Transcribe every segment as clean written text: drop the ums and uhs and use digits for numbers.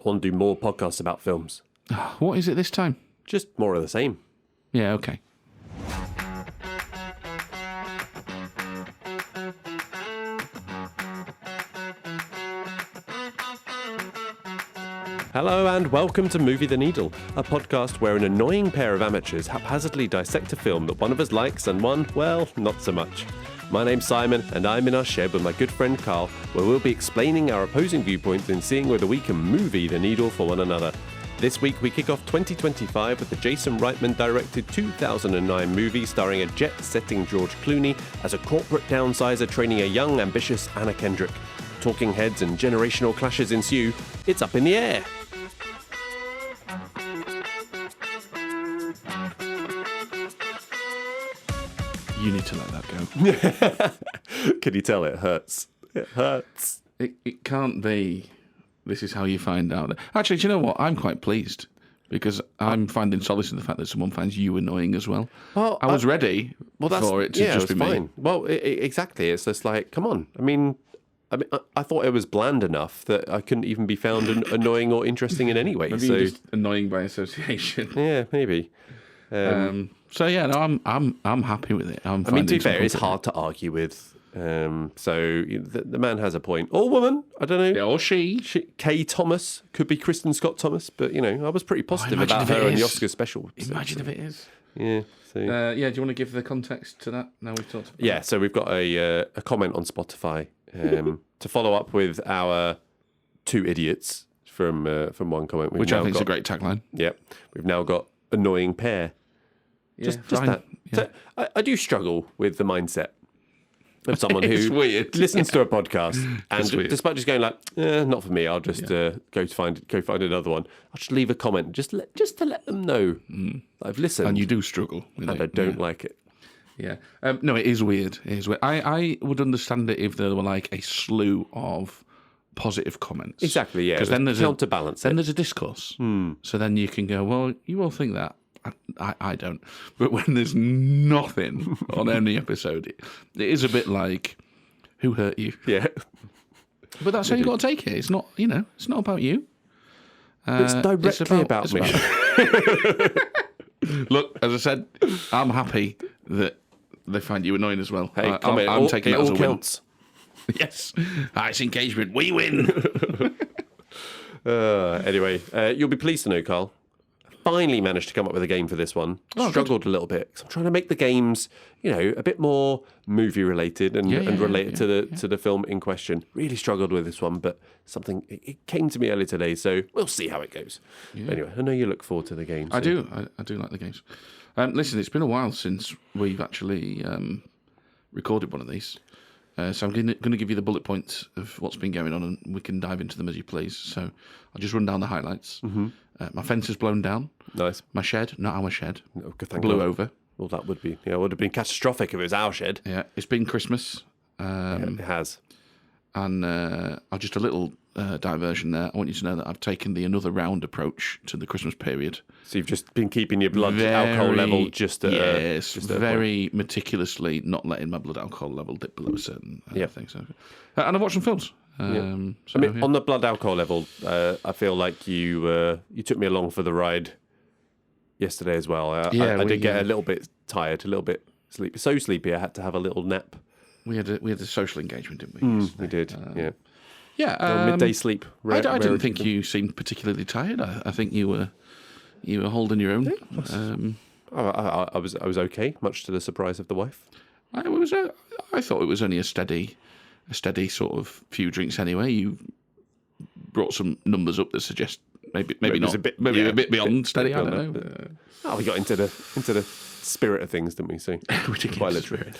want to do more podcasts about films. What is it this time? Just more of the same. Yeah, okay. Hello and welcome to Movie the Needle, a podcast where an annoying pair of amateurs haphazardly dissect a film that one of us likes and one, well, not so much. My name's Simon and I'm in our shed with my good friend Carl, where we'll be explaining our opposing viewpoints and seeing whether we can movie the needle for one another. This week we kick off 2025 with the Jason Reitman directed 2009 movie starring a jet-setting George Clooney as a corporate downsizer training a young, ambitious Anna Kendrick. Talking heads and generational clashes ensue. It's up in the air. You need to let that go. Can you tell it hurts? It hurts. It can't be. This is how you find out. Actually, do you know what? I'm quite pleased because I'm finding solace in the fact that someone finds you annoying as well. Well, I was ready for it to just be fine. me. Well, exactly. It's just like, come on. I mean, I thought it was bland enough that I couldn't even be found annoying or interesting in any way. Maybe you're just annoying by association. Yeah, maybe. So yeah, no, I'm happy with it. I mean, to be fair, it's hard to argue with. So the man has a point, or woman, I don't know, yeah, or she. Kay Thomas could be Kristen Scott Thomas, but you know, I was pretty positive about her in the Oscar special. Imagine if it is. Yeah. So. Yeah. Do you want to give the context to that? Now we've talked about. Yeah. So we've got a comment on Spotify to follow up with our two idiots from one comment, which I think is a great tagline. Yep. We've now got annoying pair. Just that. Yeah. So I do struggle with the mindset of someone who listens to a podcast and despite just going like, not for me, I'll just go find another one. I'll just leave a comment just to let them know I've listened. And you do struggle with and I don't like it. Yeah. No, it is weird. It is weird. I would understand it if there were like a slew of positive comments. Exactly, yeah. Because then there's counterbalance. Then there's a discourse. So then you can go, well, you all think that. I don't. But when there's nothing on any episode, it is a bit like, who hurt you? Yeah. But that's how you've got to take it. It's not, it's not about you. It's directly about me. Look, as I said, I'm happy that they find you annoying as well. Hey, I'm taking it as a win. Counts. Yes. It's engagement. We win. Anyway, you'll be pleased to know, Carl, finally managed to come up with a game for this one. Struggled a little bit because I'm trying to make the games, a bit more movie related and related to the film in question. Really struggled with this one, but it came to me earlier today, so we'll see how it goes. Yeah. Anyway, I know you look forward to the games. I do. I do like the games. Listen, it's been a while since we've actually recorded one of these. So I'm going to give you the bullet points of what's been going on, and we can dive into them as you please. So I'll just run down the highlights. Mm-hmm. My fence is blown down. Nice. My shed, not our shed, blew over. Well, that would be, it would have been catastrophic if it was our shed. Yeah, it's been Christmas. It has. And just a little diversion there. I want you to know that I've taken the another round approach to the Christmas period. So you've just been keeping your blood alcohol level just at very meticulously not letting my blood alcohol level dip below a certain thing. So, and I've watched some films. On the blood alcohol level, I feel like you took me along for the ride yesterday as well. I did get a little bit tired, a little bit sleepy. So sleepy, I had to have a little nap. We had a social engagement, didn't we? We did, yeah. Yeah, midday sleep. I didn't think you seemed particularly tired. I think you were holding your own. I was okay, much to the surprise of the wife. I thought it was only a steady sort of few drinks anyway. You brought some numbers up that suggest maybe not a bit beyond steady. I don't know. We got into the spirit of things, didn't we? So quite literally.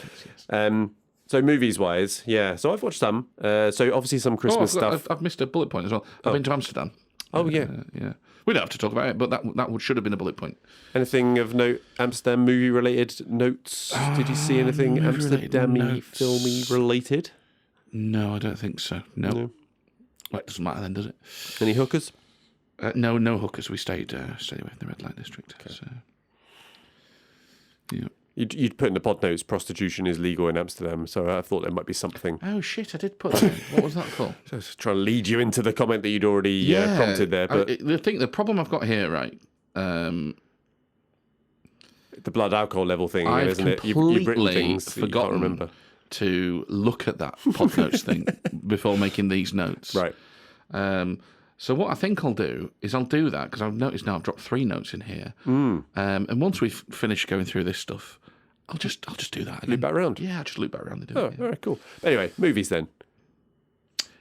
Yes. So movies wise, so I've watched some. So obviously some Christmas stuff. I've missed a bullet point as well. I've been to Amsterdam. Oh yeah. We don't have to talk about it, but that should have been a bullet point. Anything of note, Amsterdam movie related notes? Did you see anything Amsterdam-y, filmy related? No, I don't think so. No. Well, it doesn't matter then, does it? Any hookers? No hookers. We stayed away in the red light district. Okay. So, You'd put in the pod notes, prostitution is legal in Amsterdam, so I thought there might be something. Oh, shit, I did put that in. What was that called? Just trying to lead you into the comment that you'd already prompted there. But the problem I've got here, right, the blood alcohol level thing, I've isn't it? completely You've written things that you can't forgotten remember. to look at that pod notes thing before making these notes. Right. So what I think I'll do is I'll do that, because I've noticed now I've dropped 3 notes in here. And once we've finished going through this stuff, I'll just do that again. Loop back around? Yeah, I'll just loop back around and do Oh, it. all right, cool. Anyway, movies then.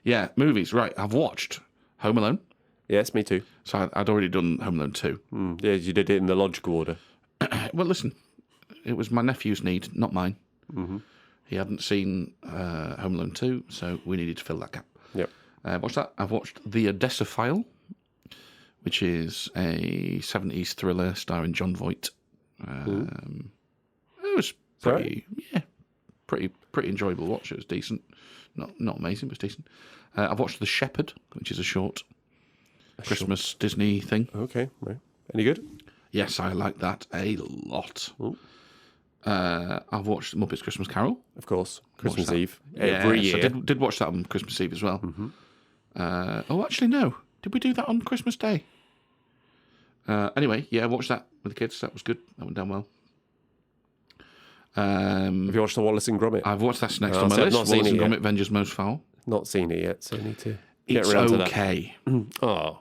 Yeah, movies. Right, I've watched Home Alone. Yes, me too. So I'd already done Home Alone 2. Yeah, you did it in the logical order. Well, listen, it was my nephew's need, not mine. He hadn't seen Home Alone 2, so we needed to fill that gap. Yep. What's that? I've watched The Odessa File, which is a 70s thriller starring John Voight. It was pretty enjoyable watch. It was decent. Not amazing, but it's decent. I've watched The Shepherd, which is a short Christmas Disney thing. Okay, right. Any good? Yes, I like that a lot. I've watched Muppets Christmas Carol. Of course. Christmas that. Eve. Every year. I did watch that on Christmas Eve as well. Actually, no. Did we do that on Christmas Day? Anyway, yeah, I watched that with the kids. That was good. That went down well. Have you watched the Wallace and Gromit? I've watched that's next on my I've list. not seen Wallace and it yet. Gromit Vengeance Most Foul. Not seen it yet, so I need to get It's around to that. okay. Oh,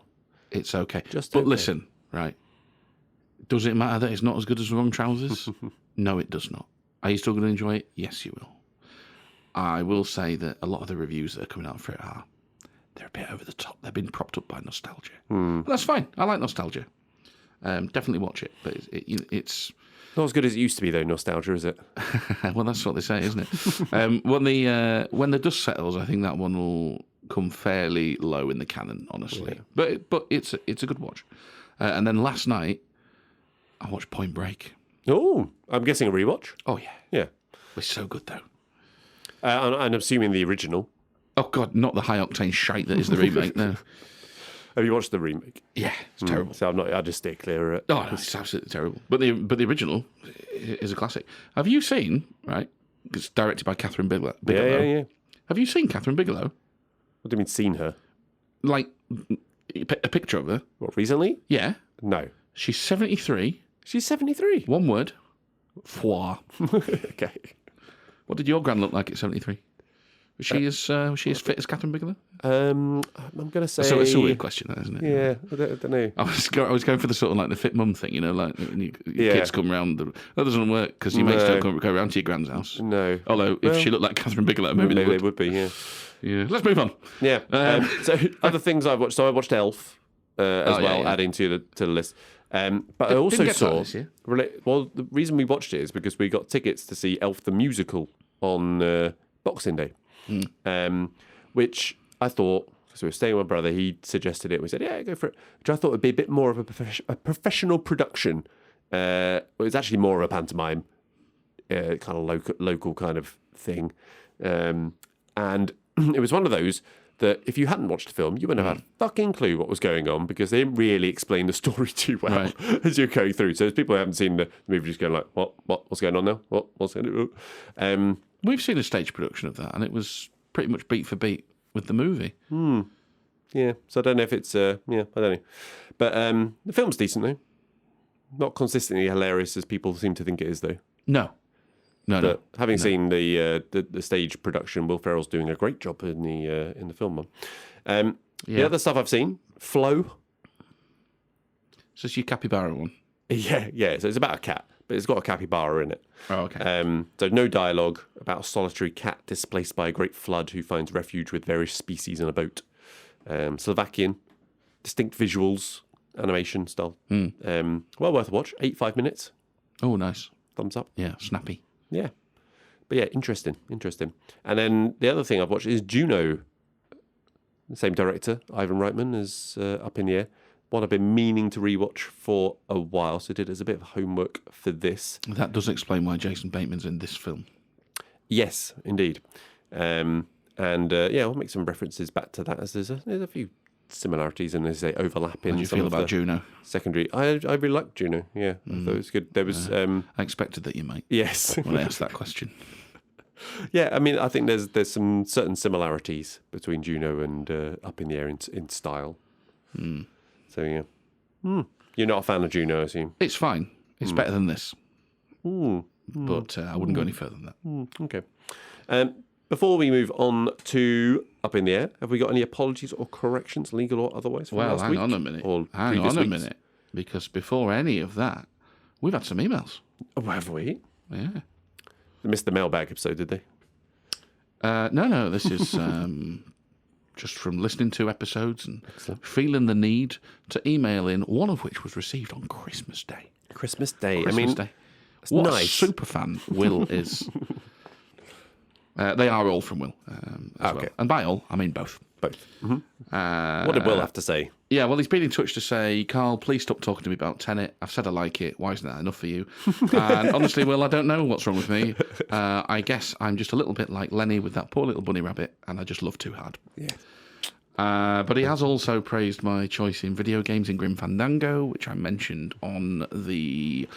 It's okay. Just but okay. listen, right. Does it matter that it's not as good as Wrong Trousers? No, it does not. Are you still going to enjoy it? Yes, you will. I will say that a lot of the reviews that are coming out for it they're a bit over the top. They've been propped up by nostalgia. But that's fine. I like nostalgia. Definitely watch it. But it's not as good as it used to be, though, nostalgia, is it? well, that's what they say, isn't it? When the dust settles, I think that one will come fairly low in the canon, honestly. Yeah. But it's a good watch. And then last night, I watched Point Break. Oh, I'm guessing a rewatch? Oh, yeah. Yeah. It's so good, though. And I'm assuming the original. Oh, God, not the high-octane shite that is the remake, no. Have you watched the remake? Yeah, it's terrible. So I just stay clear of it. Oh, no, it's absolutely terrible. But the original is a classic. Have you seen, right, it's directed by Catherine Bigelow. Yeah. Have you seen Catherine Bigelow? What do you mean, seen her? Like, a picture of her? What, recently? Yeah. No. She's 73. She's 73. One word. Foie. Okay. What did your gran look like at 73? Was she as fit as Catherine Bigelow? I'm going to say... So it's a weird question, that, isn't it? Yeah, I don't know. I was going for the sort of like the fit mum thing, you know, like when your kids come round. That doesn't work because your mates don't go round to your gran's house. No. Although, if she looked like Catherine Bigelow, maybe they would be, yeah. Yeah. Let's move on. Yeah. So other things I've watched. So I watched Elf as well, yeah. adding to the list. But I also saw... this year. Well, the reason we watched it is because we got tickets to see Elf the Musical on Boxing Day. Which I thought, so we were staying with my brother, he suggested it. We said, yeah, go for it. Which I thought would be a bit more of a professional production. Well, it's actually more of a pantomime, kind of local kind of thing. And it was one of those that if you hadn't watched the film, you wouldn't have had a fucking clue what was going on because they didn't really explain the story too well as you go through. So there's people who haven't seen the movie just going like, what's going on now? What's going on? We've seen a stage production of that, and it was pretty much beat for beat with the movie. Yeah, so I don't know if it's... I don't know. But the film's decent, though. Not consistently hilarious as people seem to think it is, though. No. Having seen the stage production, Will Ferrell's doing a great job in the film. The other stuff I've seen, Flow. So it's your capybara one? Yeah. So it's about a cat, but it's got a capybara in it. Oh, okay. So no dialogue, about a solitary cat displaced by a great flood who finds refuge with various species on a boat. Slovakian, distinct visuals, animation style. Well worth a watch. 5 minutes. Oh, nice. Thumbs up. Yeah, snappy. Yeah. But yeah, interesting. And then the other thing I've watched is Juno. The same director, Ivan Reitman, is Up in the Air. One I've been meaning to rewatch for a while, so I did it as a bit of homework for this. That does explain why Jason Bateman's in this film. Yes, indeed. I'll make some references back to that, as there's a few similarities and, as they overlap How in do you some feel of about the Juno? secondary. I really liked Juno. Yeah, I thought it was good. There was I expected that you might yes, when I asked that question. yeah. I mean, I think there's some certain similarities between Juno and Up in the Air in style. So yeah, you're not a fan of Juno, I assume. It's fine. It's better than this. But I wouldn't go any further than that. Okay. Before we move on to Up in the Air, have we got any apologies or corrections, legal or otherwise, from Well, last hang week? on a minute. Or Hang previous on a weeks? minute. Because before any of that, we've had some emails. Oh, have we? Yeah. They missed the mailbag episode, did they? No. This is just from listening to episodes and feeling the need to email in, one of which was received on Christmas Day. Christmas Day. Christmas Day. It's What nice. a super fan Will is. They are all from Will. As well. And by all, I mean both. Both. What did Will have to say? Yeah, well, he's been in touch to say, Carl, please stop talking to me about Tenet. I've said I like it. Why isn't that enough for you? And honestly, Will, I don't know what's wrong with me. I guess I'm just a little bit like Lenny with that poor little bunny rabbit, and I just love too hard. Yeah. But he has also praised my choice in video games in Grim Fandango, which I mentioned on the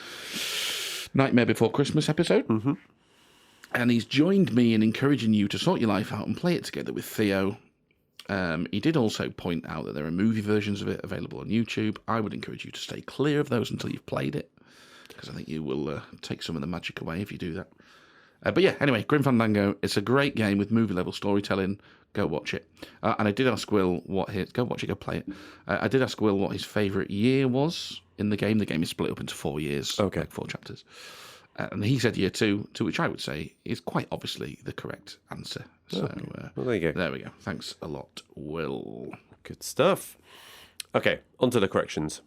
Nightmare Before Christmas episode. And he's joined me in encouraging you to sort your life out and play it together with Theo. He did also point out that there are movie versions of it available on YouTube. I would encourage you to stay clear of those until you've played it, because I think you will take some of the magic away if you do that. But yeah, anyway, Grim Fandango, it's a great game with movie-level storytelling. Go watch it. And I did ask Will what his... Go watch it, go play it. I did ask Will what his favourite year was in the game. The game is split up into 4 years. Okay. Like 4 chapters. And he said year 2, to which I would say is quite obviously the correct answer. So Well, there you go. there we go. Thanks a lot, Will. Good stuff. Okay, on to the corrections.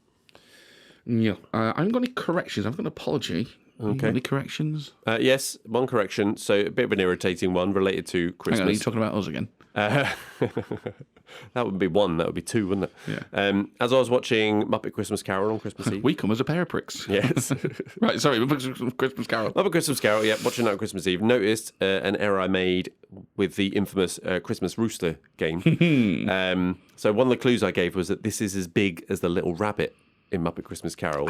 Yeah, I haven't got any corrections. I've got an apology. Okay. You got any corrections? Yes, one correction. So a bit of an irritating one related to Christmas. Hang on, are you talking about us again? That would be one. That would be two, wouldn't it? Yeah. As I was watching Muppet Christmas Carol on Christmas Eve. We come as a pair of pricks. Yes. Right, sorry, Muppet Christmas Carol. Muppet Christmas Carol, yeah, watching that on Christmas Eve. Noticed an error I made with the infamous Christmas Rooster game. So one of the clues I gave was that this is as big as the little rabbit in Muppet Christmas Carol.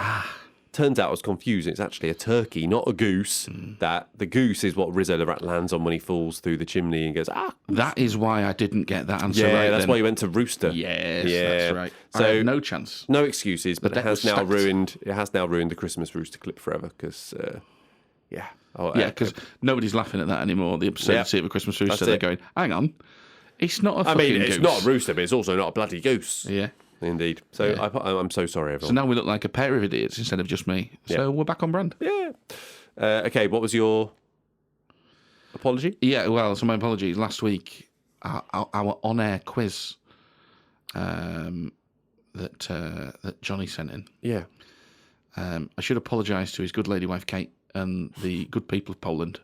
Turns out I was confused. It's actually a turkey, not a goose. That the goose is what Rizzo the Rat lands on when he falls through the chimney and goes, ah. That is why I didn't get that answer Yeah, right that's then. why you went to Rooster. Yes, Yeah. that's right. So- I had no chance. No excuses, but it deck has was now stacked. ruined. It has now ruined the Christmas Rooster clip forever because, yeah. Oh, Yeah, because nobody's laughing at that anymore. The absurdity of a Christmas rooster. They're it. going, hang on, it's not a I fucking mean, it's goose. not a rooster, but it's also not a bloody goose. Yeah. Indeed. So I'm so sorry, So everyone. now we look like a pair of idiots instead of just me. So we're back on brand. Yeah. Okay, what was your apology? Yeah, well, so my apologies. Last week, our on-air quiz that Johnny sent in. Yeah. I should apologise to his good lady wife Kate and the good people of Poland,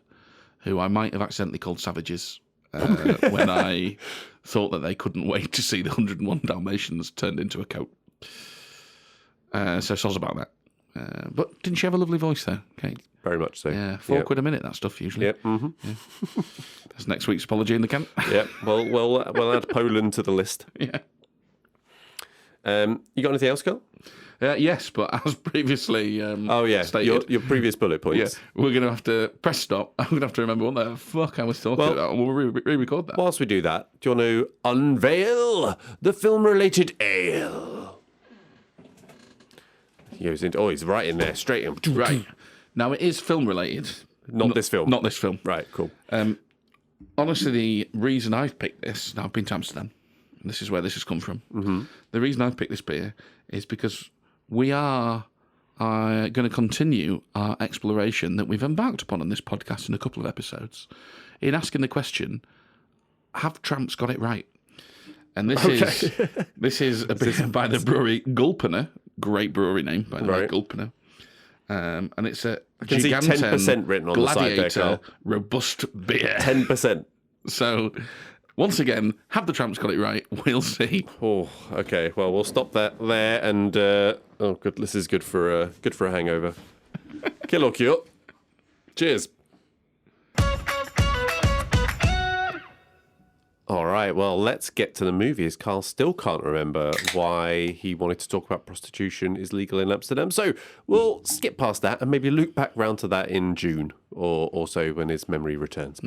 who I might have accidentally called savages when I thought that they couldn't wait to see the 101 Dalmatians turned into a coat. So soz about that. But didn't she have a lovely voice though, Kate? Very much so. Yeah, £4 a minute, that stuff usually. Yep. Mm-hmm. Yeah. That's next week's apology in the can. Yep. Well, we'll add Poland to the list. Yeah. You got anything else, Carl? Yes, but as previously stated, your previous bullet points. we're going to have to press stop. I'm going to have to remember what the fuck I was talking about. We'll re-record that. Whilst we do that, do you want to unveil the film-related ale? He's right in there, straight in. Right. Now, it is film-related. Not this film. Not this film. Right, cool. Honestly, the reason I've picked this, now I've been to Amsterdam, and this is where this has come from. Mm-hmm. The reason I've picked this beer is because we are going to continue our exploration that we've embarked upon on this podcast in a couple of episodes in asking the question, have tramps got it right? And this is a beer by the brewery Gulpener. Great brewery name, by the way, Gulpener. And it's a can see 10% written on the side there, Carl. Robust beer. 10%. So, once again, have the tramps got it right? We'll see. Oh, okay. Well, we'll stop that there, and good. This is good for a hangover. Kill or cure. Cheers. All right, well, let's get to the movies. Carl still can't remember why he wanted to talk about prostitution is legal in Amsterdam. So we'll skip past that and maybe loop back round to that in June or so when his memory returns.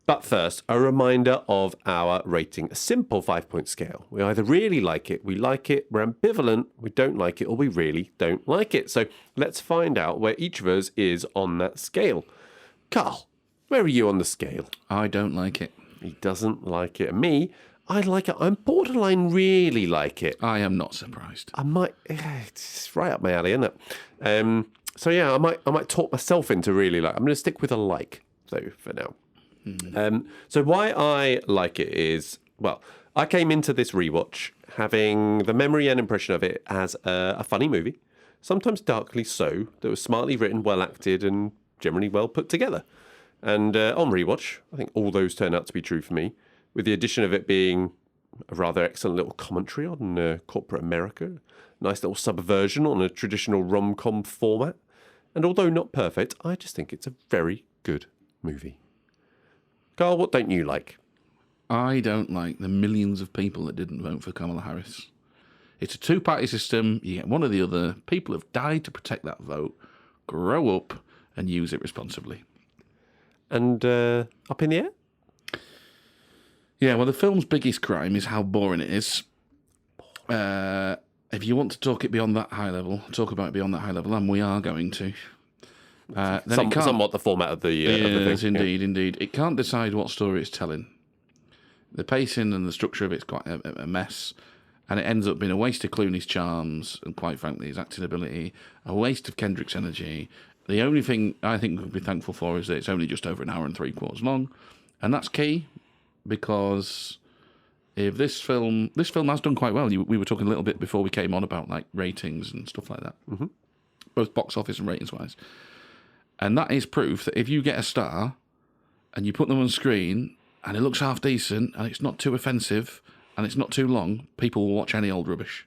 But first, a reminder of our rating. A simple 5-point scale. We either really like it, we're ambivalent, we don't like it, or we really don't like it. So let's find out where each of us is on that scale. Carl, where are you on the scale? I don't like it. He doesn't like it. Me, I like it. I'm borderline really like it. I am not surprised. I might. It's right up my alley, isn't it? So yeah, I might talk myself into really like. I'm going to stick with a like though for now. So why I like it is, well, I came into this rewatch having the memory and impression of it as a funny movie, sometimes darkly so, that was smartly written, well acted, and generally well put together. And on rewatch, I think all those turn out to be true for me, with the addition of it being a rather excellent little commentary on corporate America, nice little subversion on a traditional rom-com format. And although not perfect, I just think it's a very good movie. Carl, what don't you like? I don't like the millions of people that didn't vote for Kamala Harris. It's a two-party system. You get one or the other. People have died to protect that vote. Grow up and use it responsibly. And up in the air? Yeah, well, the film's biggest crime is how boring it is. If you want to talk it beyond that high level, talk about it beyond that high level, and we are going to. Somewhat the format of the thing. Yes, indeed. It can't decide what story it's telling. The pacing and the structure of it's quite a mess, and it ends up being a waste of Clooney's charms and, quite frankly, his acting ability, a waste of Kendrick's energy. The only thing I think we'll be thankful for is that it's only just over an hour and 3/4 long, and that's key because if this film has done quite well. We were talking a little bit before we came on about like ratings and stuff like that, both box office and ratings wise, and that is proof that if you get a star and you put them on screen and it looks half decent and it's not too offensive and it's not too long, people will watch any old rubbish.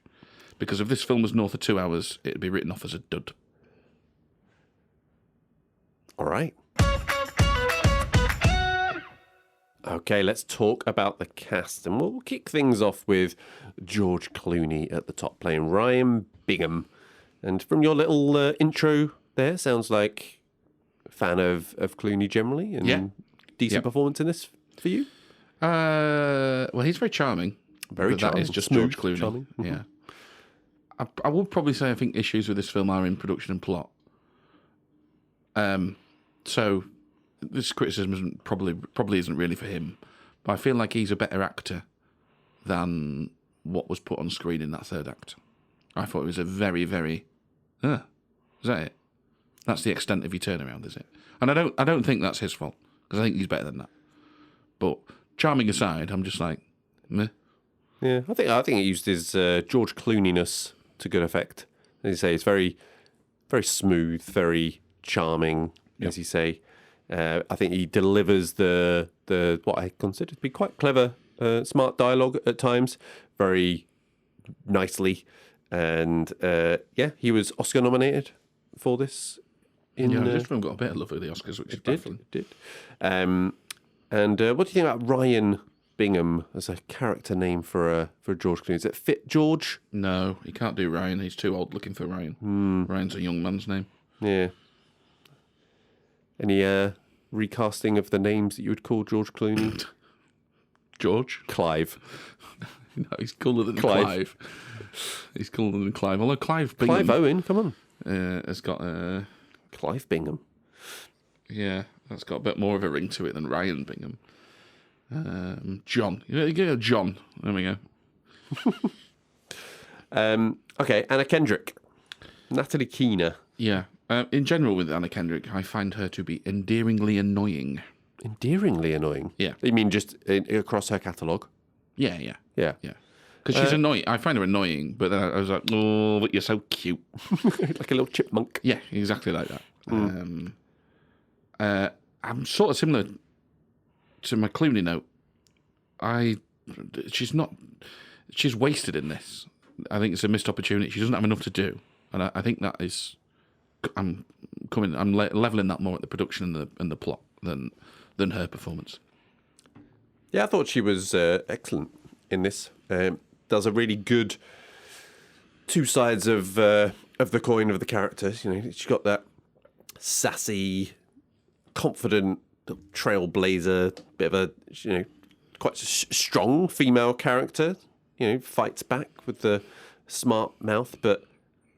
Because if this film was north of 2 hours, it'd be written off as a dud. All right. Okay, let's talk about the cast. And we'll kick things off with George Clooney at the top, playing Ryan Bingham. And from your little intro there, sounds like a fan of Clooney generally. And decent performance in this for you? Well, he's very charming. Very charming. That is just Smooth, George Clooney. Charming. Yeah. I would probably say I think issues with this film are in production and plot. So this criticism isn't probably isn't really for him, but I feel like he's a better actor than what was put on screen in that third act. I thought it was a very, very, is that it? That's the extent of your turnaround, is it? And I don't think that's his fault because I think he's better than that. But charming aside, I'm just like, meh. Yeah, I think he used his George Clooney-ness to good effect. As you say, it's very, very smooth, very charming, as you say. I think he delivers the what I consider to be quite clever, smart dialogue at times, very nicely. And he was Oscar nominated for this. This film got a bit of love at the Oscars, which is baffling. It did. And what do you think about Ryan Bingham as a character name for George Clooney? Is it fit George? No, he can't do Ryan. He's too old looking for Ryan. Ryan's a young man's name. Yeah. Any recasting of the names that you would call George Clooney? George? Clive. No, he's cooler than Clive. He's cooler than Clive. Although Clive Bingham... Clive Owen, come on. Has got... Clive Bingham. Yeah, that's got a bit more of a ring to it than Ryan Bingham. John. You go John. There we go. Okay, Anna Kendrick. Natalie Keena. Yeah. In general with Anna Kendrick, I find her to be endearingly annoying. Endearingly annoying? Yeah. You mean just across her catalogue? Yeah. Yeah. Because she's annoying. I find her annoying, but then I was like, oh, but you're so cute. Like a little chipmunk. Yeah, exactly like that. I'm sort of similar to my Clooney note. She's wasted in this. I think it's a missed opportunity. She doesn't have enough to do. And I think that is... I'm leveling that more at the production and the plot than her performance. Yeah, I thought she was excellent in this. Does a really good two sides of the coin of the characters. You know, she's got that sassy, confident trailblazer, bit of a quite strong female character. You know, fights back with the smart mouth, but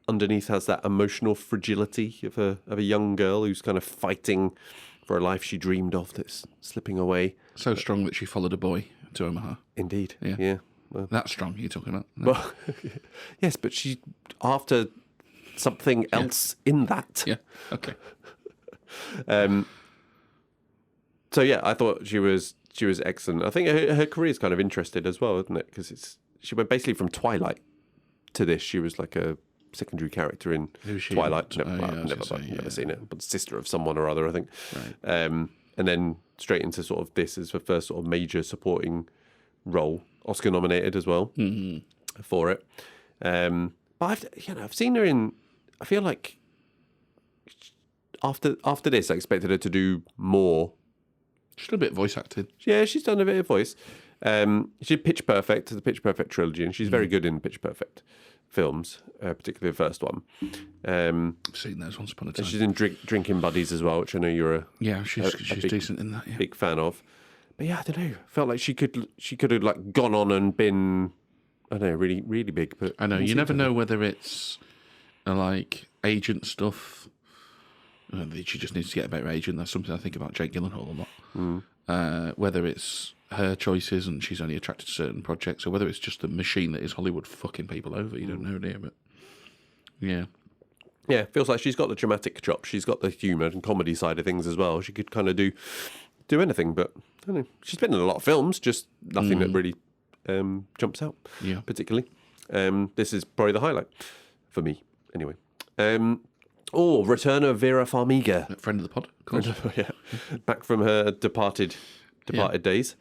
underneath has that emotional fragility of a young girl who's kind of fighting for a life she dreamed of that's slipping away. So strong that she followed a boy to Omaha. Indeed. Yeah. Yeah. Well, That's strong, you're talking about. No. well yes, but she after something else in that. Yeah, okay. So yeah, I thought she was excellent. I think her career is kind of interesting as well, isn't it? Because she went basically from Twilight to this. She was like a secondary character in Who's she? Twilight. Never Seen it, but sister of someone or other, I think. Right. And then straight into sort of this as her first sort of major supporting role, Oscar nominated as well for it. But I've seen her in. I feel like after this, I expected her to do more. She's a bit voice acted. Yeah, she's done a bit of voice. She did Pitch Perfect, the Pitch Perfect trilogy, and she's very good in Pitch Perfect films, particularly the first one. I've seen those once upon a time. And she's in Drinking Buddies as well, which I know you're she's big, decent in that. Yeah. big fan of. But yeah, I don't know. Felt like she could have like gone on and been, I don't know, really really big. But I know you never know whether it's like agent stuff. She just needs to get a better agent. That's something I think about Jake Gyllenhaal a lot. Whether it's her choices and she's only attracted to certain projects, or whether it's just the machine that is Hollywood fucking people over. You don't know, do you? But yeah. Yeah, feels like she's got the dramatic chops. She's got the humour and comedy side of things as well. She could kind of do anything, but I don't know. She's been in a lot of films, just nothing that really jumps out, particularly. This is probably the highlight for me, anyway. Return of Vera Farmiga. A friend of the pod, of course. Yeah, back from her departed days,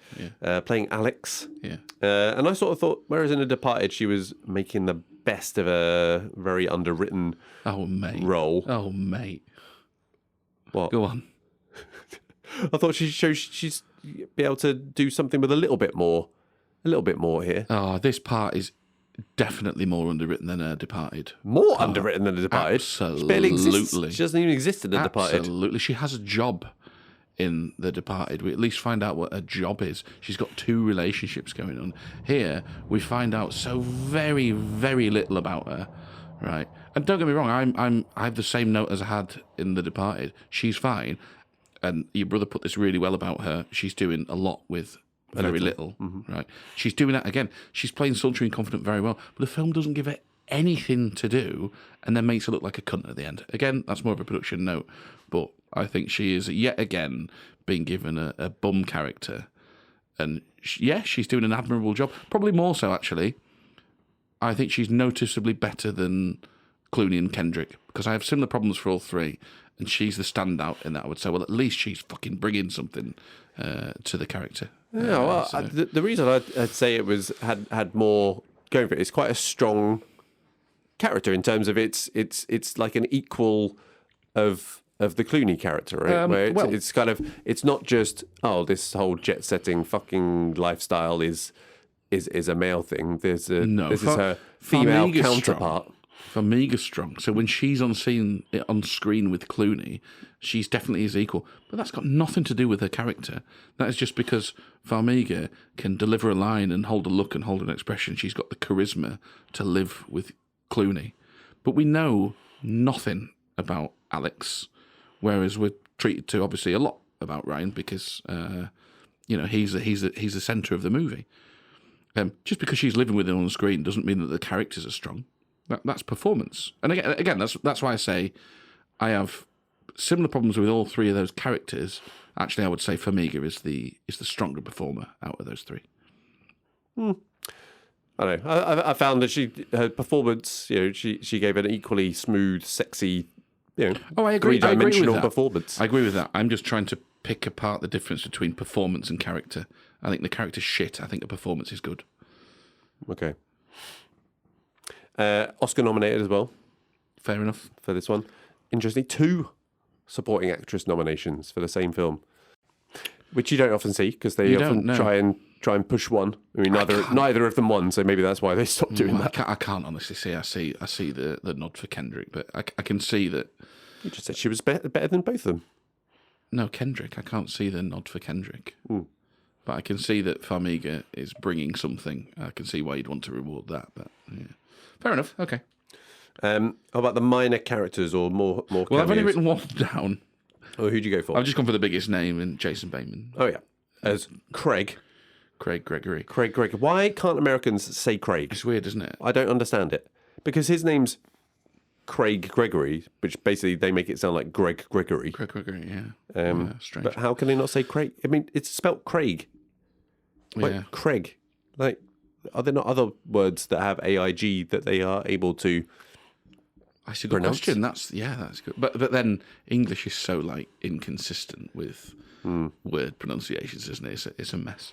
playing Alex. Yeah. And I sort of thought, whereas in The Departed she was making the best of a very underwritten role. Oh, mate. What? Go on. I thought she's be able to do something with a little bit more here. Oh, this part is definitely more underwritten than Departed. More underwritten than The Departed? Absolutely. She barely exists. She doesn't even exist in The Departed. Absolutely. She has a job in The Departed. We at least find out what her job is. She's got 2 relationships going on. Here, we find out so very, very little about her, right? And don't get me wrong, I have the same note as I had in The Departed. She's fine, and your brother put this really well about her. She's doing a lot with very little, right? She's doing that again. She's playing sultry and confident very well, but the film doesn't give her anything to do and then makes her look like a cunt at the end. Again, that's more of a production note, but I think she is yet again being given a bum character. And she's doing an admirable job. Probably more so, actually. I think she's noticeably better than Clooney and Kendrick, because I have similar problems for all 3, and she's the standout in that. I would say, well, at least she's fucking bringing something to the character. Yeah, well, the reason I'd say it was had more going for it, it's quite a strong character in terms of it's like an equal of the Clooney character, right? Where it's kind of, it's not just, this whole jet setting fucking lifestyle is a male thing. This is her female counterpart. Farmiga's strong. So when she's on screen with Clooney, she's definitely his equal. But that's got nothing to do with her character. That is just because Farmiga can deliver a line and hold a look and hold an expression. She's got the charisma to live with Clooney. But we know nothing about Alex, whereas we're treated to obviously a lot about Ryan because he's the centre of the movie. Just because she's living with him on the screen doesn't mean that the characters are strong. That's performance. And again, that's why I say I have similar problems with all 3 of those characters. Actually, I would say Farmiga is the stronger performer out of those 3. I don't know. I found that her performance, she gave an equally smooth, sexy, I agree. three-dimensional performance. I agree with that. I'm just trying to pick apart the difference between performance and character. I think the character's shit. I think the performance is good. Okay. Oscar nominated as well. Fair enough. For this one. Interesting. 2 supporting actress nominations for the same film, which you don't often see because they often try and try and push one. I mean, neither of them won, so maybe that's why they stopped doing that. I can't honestly see. I see the nod for Kendrick, but I can see that. You just said she was better than both of them. No, Kendrick. I can't see the nod for Kendrick. But I can see that Farmiga is bringing something. I can see why you'd want to reward that. But yeah. Fair enough. Okay. How about the minor characters or more cameos? Well, I've only written one down. Oh, who'd you go for? I've just gone for the biggest name, in Jason Bateman. Oh, yeah. As Craig Gregory. Craig. Why can't Americans say Craig? It's weird, isn't it? I don't understand it. Because his name's Craig Gregory, which basically they make it sound like Greg Gregory. Craig Gregory, yeah. Strange. But how can they not say Craig? I mean, it's spelt Craig. Like Craig. Like, are there not other words that have AIG that they are able to That's a good question. That's good. But then English is so like inconsistent with word pronunciations, isn't it? It's a mess.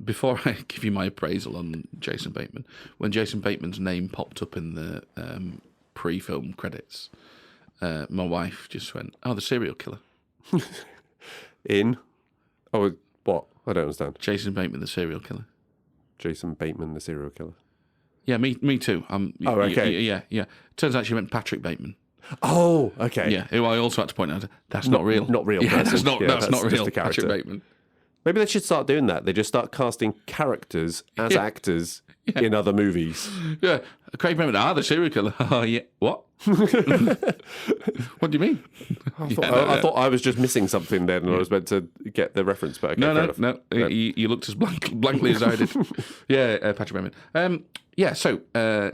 Before I give you my appraisal on Jason Bateman, when Jason Bateman's name popped up in the pre-film credits, my wife just went, "Oh, the serial killer." What? I don't understand. Jason Bateman, the serial killer. Jason Bateman, the serial killer. Yeah, me too. Okay. Yeah. Turns out she meant Patrick Bateman. Oh, okay. Yeah, who I also had to point out, that's not real. Not real. Yeah, that's not real. Just a character. Patrick Bateman. Maybe they should start doing that. They just start casting characters as actors in other movies. Yeah, Craig Bateman, the serial killer. Oh, yeah. What? What do you mean? I thought I was just missing something then, and I was meant to get the reference. But okay, no. You looked as blankly as I did. Yeah, Patrick Bateman. So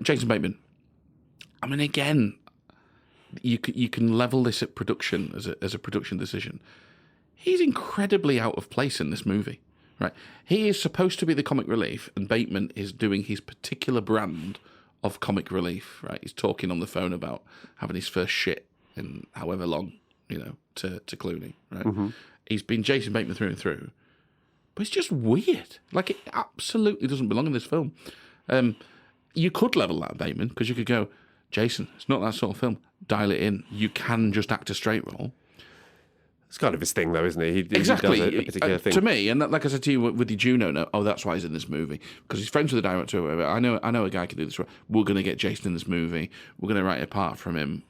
Jason Bateman. I mean, again, you can level this at production as a production decision. He's incredibly out of place in this movie, right? He is supposed to be the comic relief, and Bateman is doing his particular brand of comic relief, right? He's talking on the phone about having his first shit in however long, to Clooney, right? Mm-hmm. He's been Jason Bateman through and through, but it's just weird. Like, it absolutely doesn't belong in this film. You could level that at Bateman, because you could go, Jason, it's not that sort of film. Dial it in. You can just act a straight role. It's kind of his thing, though, isn't he? Exactly. He does a particular thing. To me, and like I said to you with the Juno, that's why he's in this movie, because he's friends with the director. I know a guy can do this. We're going to get Jason in this movie. We're going to write a part for him,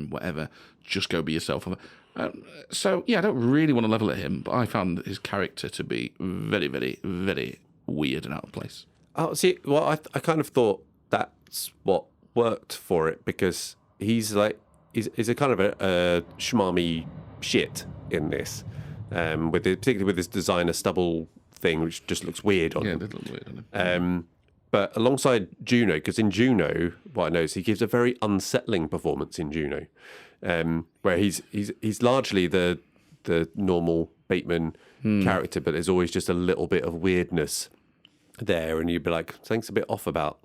whatever. Just go be yourself. So, I don't really want to level at him, but I found his character to be very, very, very weird and out of place. Oh, see, well, I kind of thought that's what worked for it, because he's a kind of a schmarmy shit in this, particularly with his designer stubble thing, which just looks weird on him. Yeah, it does look weird on him. But alongside Juno, because in Juno, what I know is he gives a very unsettling performance in Juno, where he's largely the normal Bateman character, but there's always just a little bit of weirdness there, and you'd be like, something's a bit off about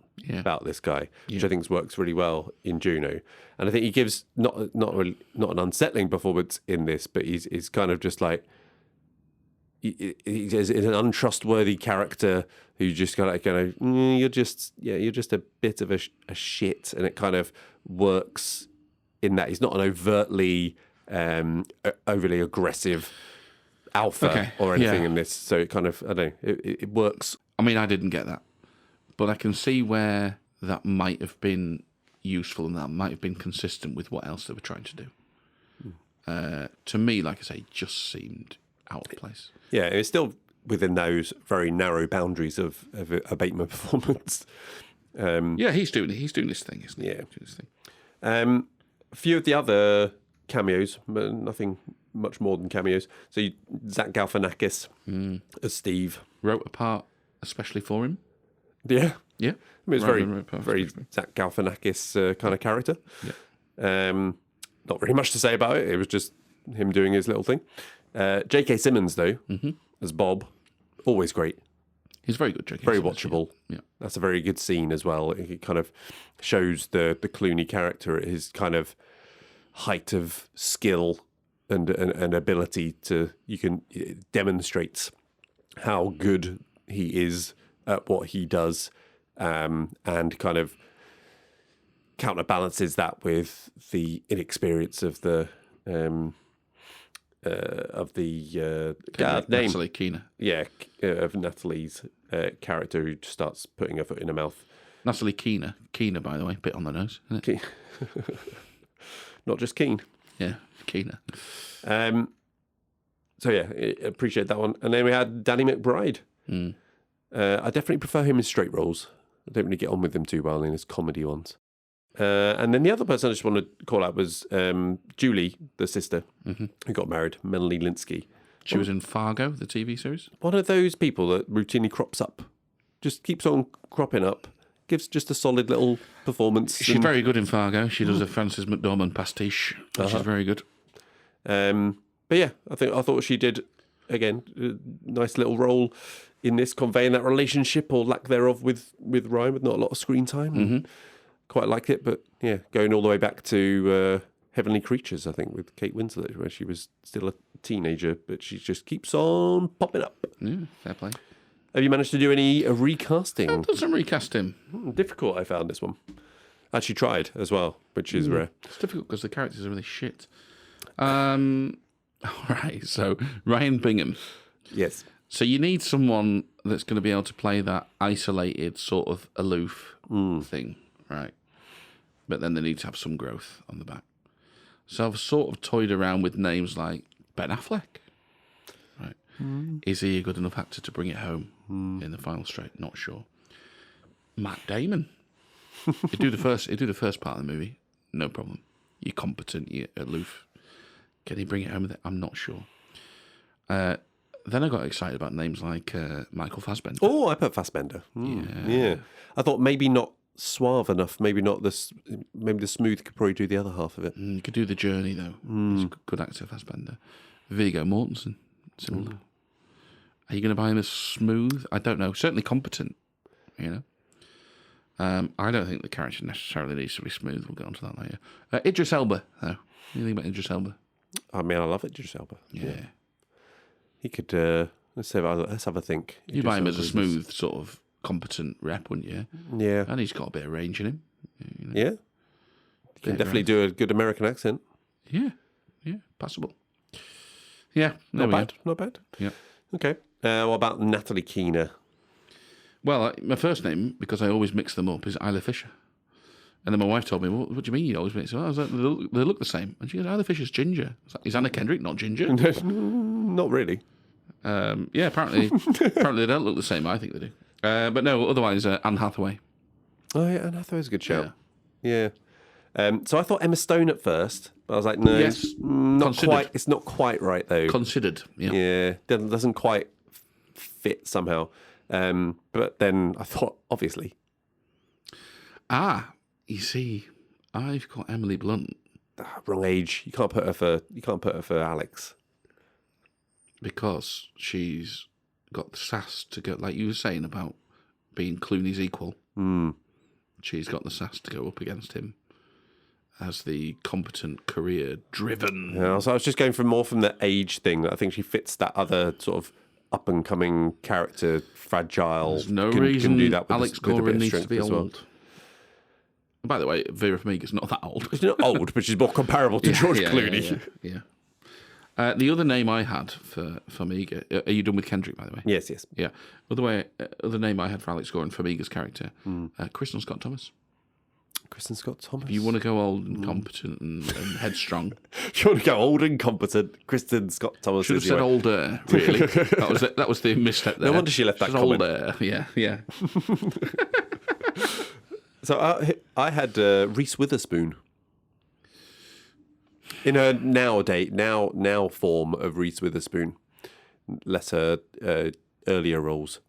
this guy, which I think works really well in Juno. And I think he gives not an unsettling performance in this, but he's kind of just like he's an untrustworthy character who just kind of you're just a bit of a shit, and it kind of works in that he's not an overtly overly aggressive alpha or anything in this. So it kind of, I don't know, it works. I mean, I didn't get that, but I can see where that might have been useful and that might have been consistent with what else they were trying to do. To me, like I say, just seemed out of place. Yeah, it's still within those very narrow boundaries of a Bateman performance. He's doing his thing, isn't he? Yeah. A few of the other cameos, but nothing much more than cameos. So Zach Galifianakis as Steve. Wrote a part especially for him. Yeah. Yeah. I mean, it's very Zach Galifianakis kind of character. Yeah. Not really much to say about it. It was just him doing his little thing. J.K. Simmons, though, as Bob, always great. He's very good, J.K. Very Simmons, watchable. Yeah. That's a very good scene as well. It kind of shows the Clooney character at his kind of height of skill and ability it demonstrates how good he is at what he does, and kind of counterbalances that with the inexperience of the name. Natalie Keena. Yeah, of Natalie's character who starts putting her foot in her mouth. Natalie Keena. Keena, by the way, bit on the nose, isn't it? Not just keen. Yeah, Keena. So yeah, appreciate that one. And then we had Danny McBride. I definitely prefer him in straight roles. I don't really get on with him too well in his comedy ones. And then the other person I just want to call out was Julie, the sister, who got married, Melanie Linsky. She was in Fargo, the TV series. One of those people that routinely crops up. Just keeps on cropping up. Gives just a solid little performance. She's very good in Fargo. She does a Frances McDormand pastiche, which is very good. But yeah, I thought she did, again, a nice little role in this, conveying that relationship or lack thereof with Ryan, with not a lot of screen time. Quite liked it, but yeah, going all the way back to Heavenly Creatures, I think, with Kate Winslet, where she was still a teenager, but she just keeps on popping up. Yeah, fair play. Have you managed to do any recasting? I've done some recasting. Difficult, I found this one. Actually tried as well, which is rare. It's difficult because the characters are really shit. All right, so Ryan Bingham. Yes. So you need someone that's going to be able to play that isolated, sort of aloof thing, right? But then they need to have some growth on the back. So I've sort of toyed around with names like Ben Affleck. Right? Is he a good enough actor to bring it home in the final straight? Not sure. Matt Damon. He'd do the first part of the movie, no problem. You're competent, you're aloof. Can he bring it home with it? I'm not sure. Then I got excited about names like Michael Fassbender. Oh, I put Fassbender. Yeah. I thought maybe not suave enough. Maybe not this. Maybe the smooth could probably do the other half of it. You could do The Journey though. He's a good actor, Fassbender. Viggo Mortensen, similar. Are you going to buy him as smooth? I don't know. Certainly competent. You know. I don't think the character necessarily needs to be smooth. We'll get onto that later. Idris Elba, though. What do you think about Idris Elba? I mean, I love Idris Elba. Yeah. He could. Let's have a think. You buy him as a smooth, sort of competent rep, wouldn't you? Yeah. And he's got a bit of range in him. You know? Yeah. He can definitely do a good American accent. Yeah. Passable. Yeah. Not bad. Yeah. Okay. What about Natalie Keena? Well, my first name, because I always mix them up, is Isla Fisher. And then my wife told me, what do you mean you always mix them up? I was like, they look the same. And she goes, Isla Fisher's ginger. I was like, is Anna Kendrick not ginger? Not really. Yeah, apparently they don't look the same. I think they do. But no, otherwise, Anne Hathaway. Oh, yeah, Anne Hathaway's a good shout. Yeah. So I thought Emma Stone at first. But I was like, no, yes, not quite. It's not quite right, though. Considered, yeah. Doesn't quite fit somehow. But then I thought, obviously. You see, I've got Emily Blunt. Wrong age. You can't put her for Alex. Because she's got the sass to go, like you were saying about being Clooney's equal. She's got the sass to go up against him as the competent, career-driven. Yeah, so I was just going for more from the age thing. I think she fits that other sort of up-and-coming character, fragile. There's no reason can do that with Alex Gorin needs to be old. By the way, Vera Farmiga's not that old. She's not old, but she's more comparable to George Clooney. Yeah. The other name I had for Farmiga... Are you done with Kendrick, by the way? Yes. Yeah. Other name I had for Alex Gorin, Farmiga's character, Kristen Scott Thomas. Kristen Scott Thomas. If you want to go old and competent and headstrong. If you want to go old and competent, Kristen Scott Thomas. Should have said older, really. that was the misstep there. No wonder she left that comment. Older, yeah. So I had Reese Witherspoon. In her now form of Reese Witherspoon. Less her earlier roles.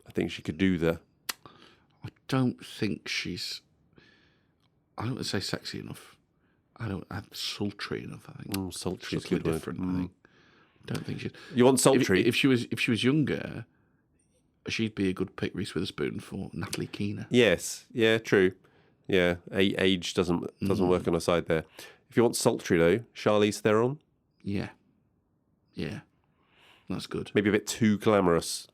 I think she could do I don't think she's... I don't want to say sexy enough. I don't have sultry enough, I think. Sultry is good good different, I think. I don't think she's... You want sultry? If she was younger, she'd be a good pick, Reese Witherspoon, for Natalie Keena. Yes. Yeah, true. Yeah, age doesn't work on her side there. If you want sultry, though, Charlize Theron? Yeah. That's good. Maybe a bit too glamorous.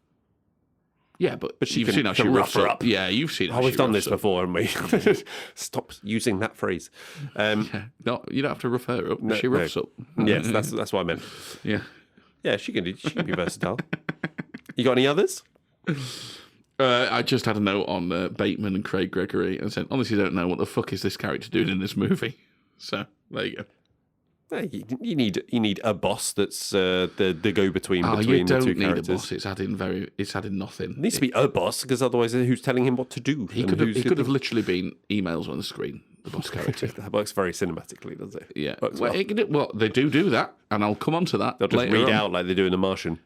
Yeah, but she you've can seen how she rough roughs her up. Yeah, you've seen how Oh, she we've done roughs this up. before, haven't we? Stop using that phrase. Yeah. No, you don't have to rough her up. She roughs up. Yes, that's what I meant. Yeah. Yeah, she can be versatile. You got any others? I just had a note on Bateman and Craig Gregory and said, honestly, don't know what the fuck is this character doing in this movie. So there you go. Yeah, you need a boss that's the go between You the two don't need characters. a boss. It's adding nothing. It needs to be a boss because otherwise, who's telling him what to do? He could have literally been emails on the screen. The boss character. That works very cinematically, does it? Yeah. Works Well, they do that, and I'll come on to that. They'll just later read on. out like they do in The Martian.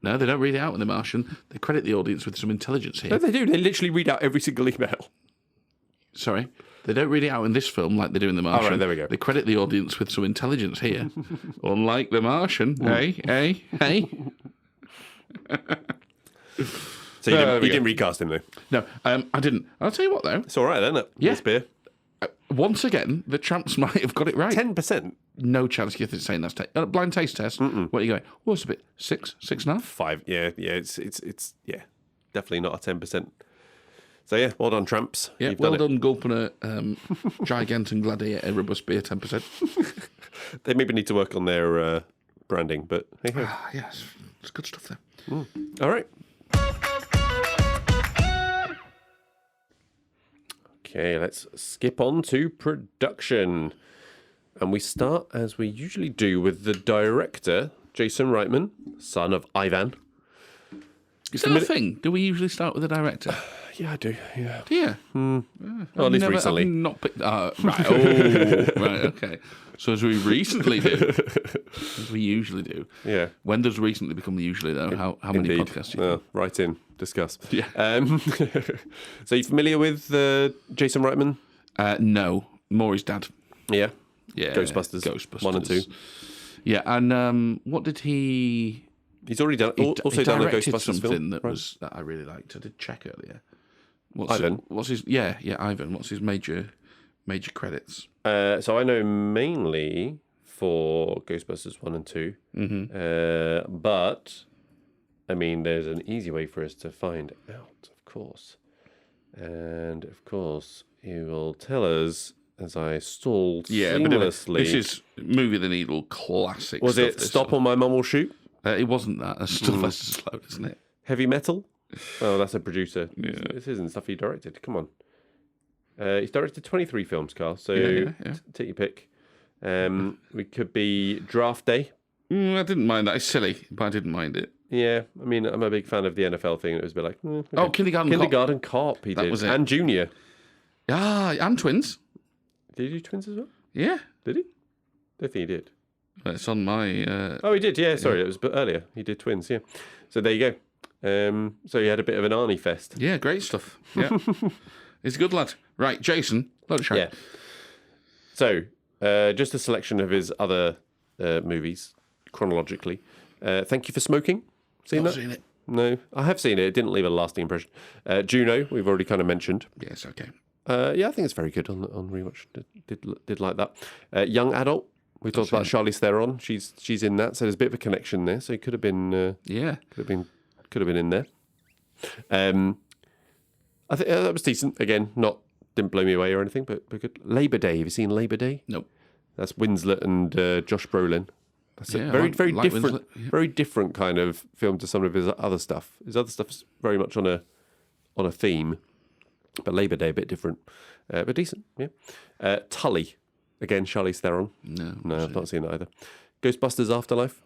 No, they don't read it out in The Martian. They credit the audience with some intelligence here. No, they do. They literally read out every single email. Sorry. They don't read it out in this film like they do in The Martian. All right, there we go. They credit the audience with some intelligence here. Unlike The Martian. Hey. So you didn't recast him, though? No, I didn't. I'll tell you what, though. It's all right, isn't it? Yeah. This beer. Once again, the tramps might have got it right. 10%. No chance you're saying that's blind taste test. What are you going? Well, it's a bit 6.5. 5. Yeah. It's definitely not a 10%. So yeah, well done, tramps. Yeah, You've well done done, gulping a Gigantic Gladiator robust beer 10%. They maybe need to work on their branding, but hey ho. Yes, it's good stuff there. All right. Okay, let's skip on to production. And we start, as we usually do, with the director, Jason Reitman, son of Ivan. Is that a thing? Do we usually start with the director? Yeah, I do. Yeah. Yeah. Well, at least recently. I've not picked. Right. Oh, right. Okay. So as we recently do, as we usually do. Yeah. When does recently become the usually though? How many Indeed. podcasts? Do you think? Right in. Discuss. Yeah. So you familiar with Jason Reitman? No. More his dad. Yeah. Yeah. Ghostbusters 1 and 2. Yeah. And what did he? He's already done. He Also done a directed Ghostbusters something film. that I really liked. I did check earlier. Ivan. What's his? Yeah, Ivan. What's his major credits? So I know mainly for Ghostbusters 1 and 2. Mm-hmm. But I mean, there's an easy way for us to find out, of course. And of course, he will tell us as I stalled seamlessly. This is Movie the Needle classic. Was it Stop or My Mum Will Shoot? It wasn't that. That's Sylvester Stallone, isn't it? Heavy Metal? Oh, that's a producer. Yeah. This isn't stuff he directed. Come on. He's directed 23 films, Carl. So take your pick. We could be Draft Day. I didn't mind that. It's silly, but I didn't mind it. Yeah, I mean, I'm a big fan of the NFL thing. It was a bit like... okay. Oh, Kindergarten Cop, he That did. was it. And Junior. And Twins. Did he do Twins as well? Yeah. Did he? Don't think he did. It's on my... Oh, he did, yeah. Sorry, it was a bit earlier. He did Twins, yeah. So there you go. So he had a bit of an Arnie fest. Yeah, great stuff. Yeah. He's a good lad. Right, Jason. Load of Yeah. So, just a selection of his other movies, chronologically. Thank You for Smoking. Seen that? Seen it. No, I have seen it. It didn't leave a lasting impression. Juno, we've already kind of mentioned. Yes, okay. Yeah, I think it's very good on rewatch. Did like that. Young Adult. We talked about Charlize Theron. She's in that, so there's a bit of a connection there. So it could have been. Could have been in there. I think that was decent. Again, didn't blow me away or anything, but good. Labor Day. Have you seen Labor Day? Nope. That's Winslet and Josh Brolin. That's a very different, Winslet, yeah. very different kind of film to some of his other stuff. His other stuff's very much on a theme, but Labor Day a bit different, but decent. Yeah. Tully, again, Charlize Theron. No, I've not seen that either. Ghostbusters Afterlife.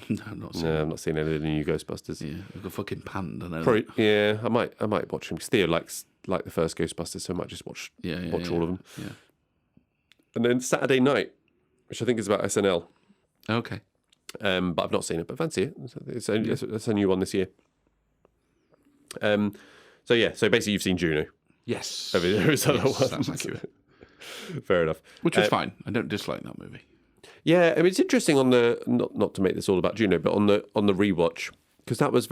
No, I'm not seen No, I've not seen any of the new Ghostbusters. Yeah, we've got fucking panned. I know. Probably, yeah, I might watch him. Theo likes the first Ghostbusters, so I might just watch all of them. Yeah. And then Saturday Night, which I think is about SNL. Okay. But I've not seen it, but fancy it. It's a new one this year. So basically you've seen Juno. Yes. Over his other ones. Sounds like it. Fair enough. Which was fine. I don't dislike that movie. Yeah, I mean, it's interesting on the not to make this all about Juno, but on the rewatch, because that was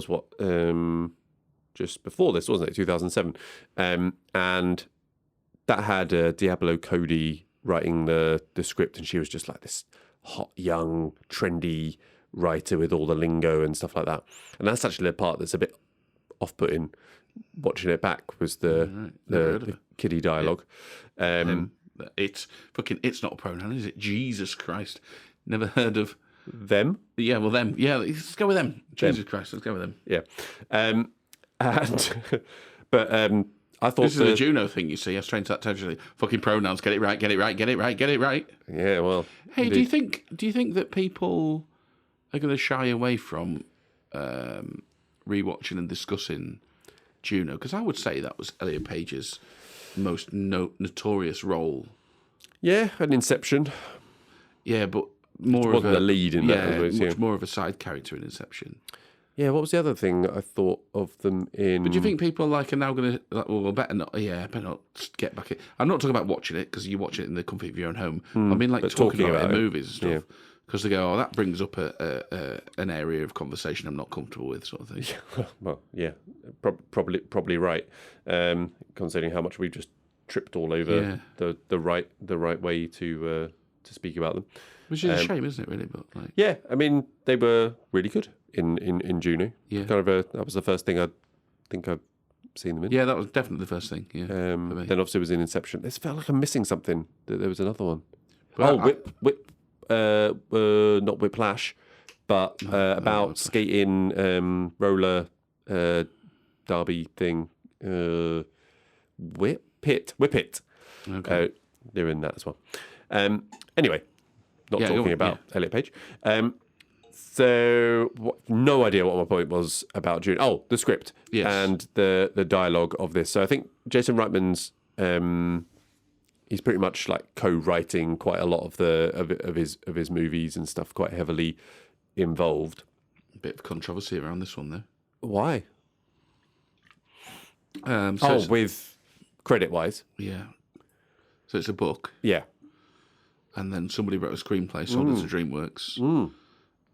what just before this, wasn't it? 2007, and that had Diablo Cody writing the script, and she was just like this hot, young, trendy writer with all the lingo and stuff like that. And that's actually the part that's a bit off-putting watching it back was the kiddie dialogue. It's not a pronoun, is it? Jesus Christ. Never heard of them. Yeah, well, them. Yeah, let's go with them. Jesus Christ, let's go with them. Yeah. But I thought this is a Juno thing, you see. I was trying to totally fucking pronouns. Get it right. Yeah, well. Hey, do you think that people are going to shy away from rewatching and discussing Juno? Because I would say that was Elliot Page's most notorious role. Yeah, an Inception. Yeah, but more wasn't of a the lead in that. Much more of a side character in Inception. Yeah, what was the other thing I thought of them in? But do you think people are now going to? Well, better not. Yeah, better not get back in. I'm not talking about watching it because you watch it in the comfort of your own home. I mean, like talking about it in movies and stuff. Because they go, oh, that brings up an area of conversation I'm not comfortable with, sort of thing. Well, yeah, probably right. Considering how much we've just tripped all over the right way to speak about them. Which is a shame, isn't it? Really, but yeah, I mean, they were really good in Juno. Yeah, that was the first thing I think I've seen them in. Yeah, that was definitely the first thing. Yeah, then obviously it was in Inception. It felt like I'm missing something. There was another one. But not Whiplash, but about skating roller derby thing. Whip It. Okay. They're in that as well. Anyway, not talking about Elliot Page. So no idea what my point was about June. Oh, the script and the dialogue of this. So I think Jason Reitman's he's pretty much like co-writing quite a lot of his movies and stuff, quite heavily involved. A bit of controversy around this one, though. Why? With credit-wise. Yeah. So it's a book. Yeah. And then somebody wrote a screenplay, sold it to DreamWorks.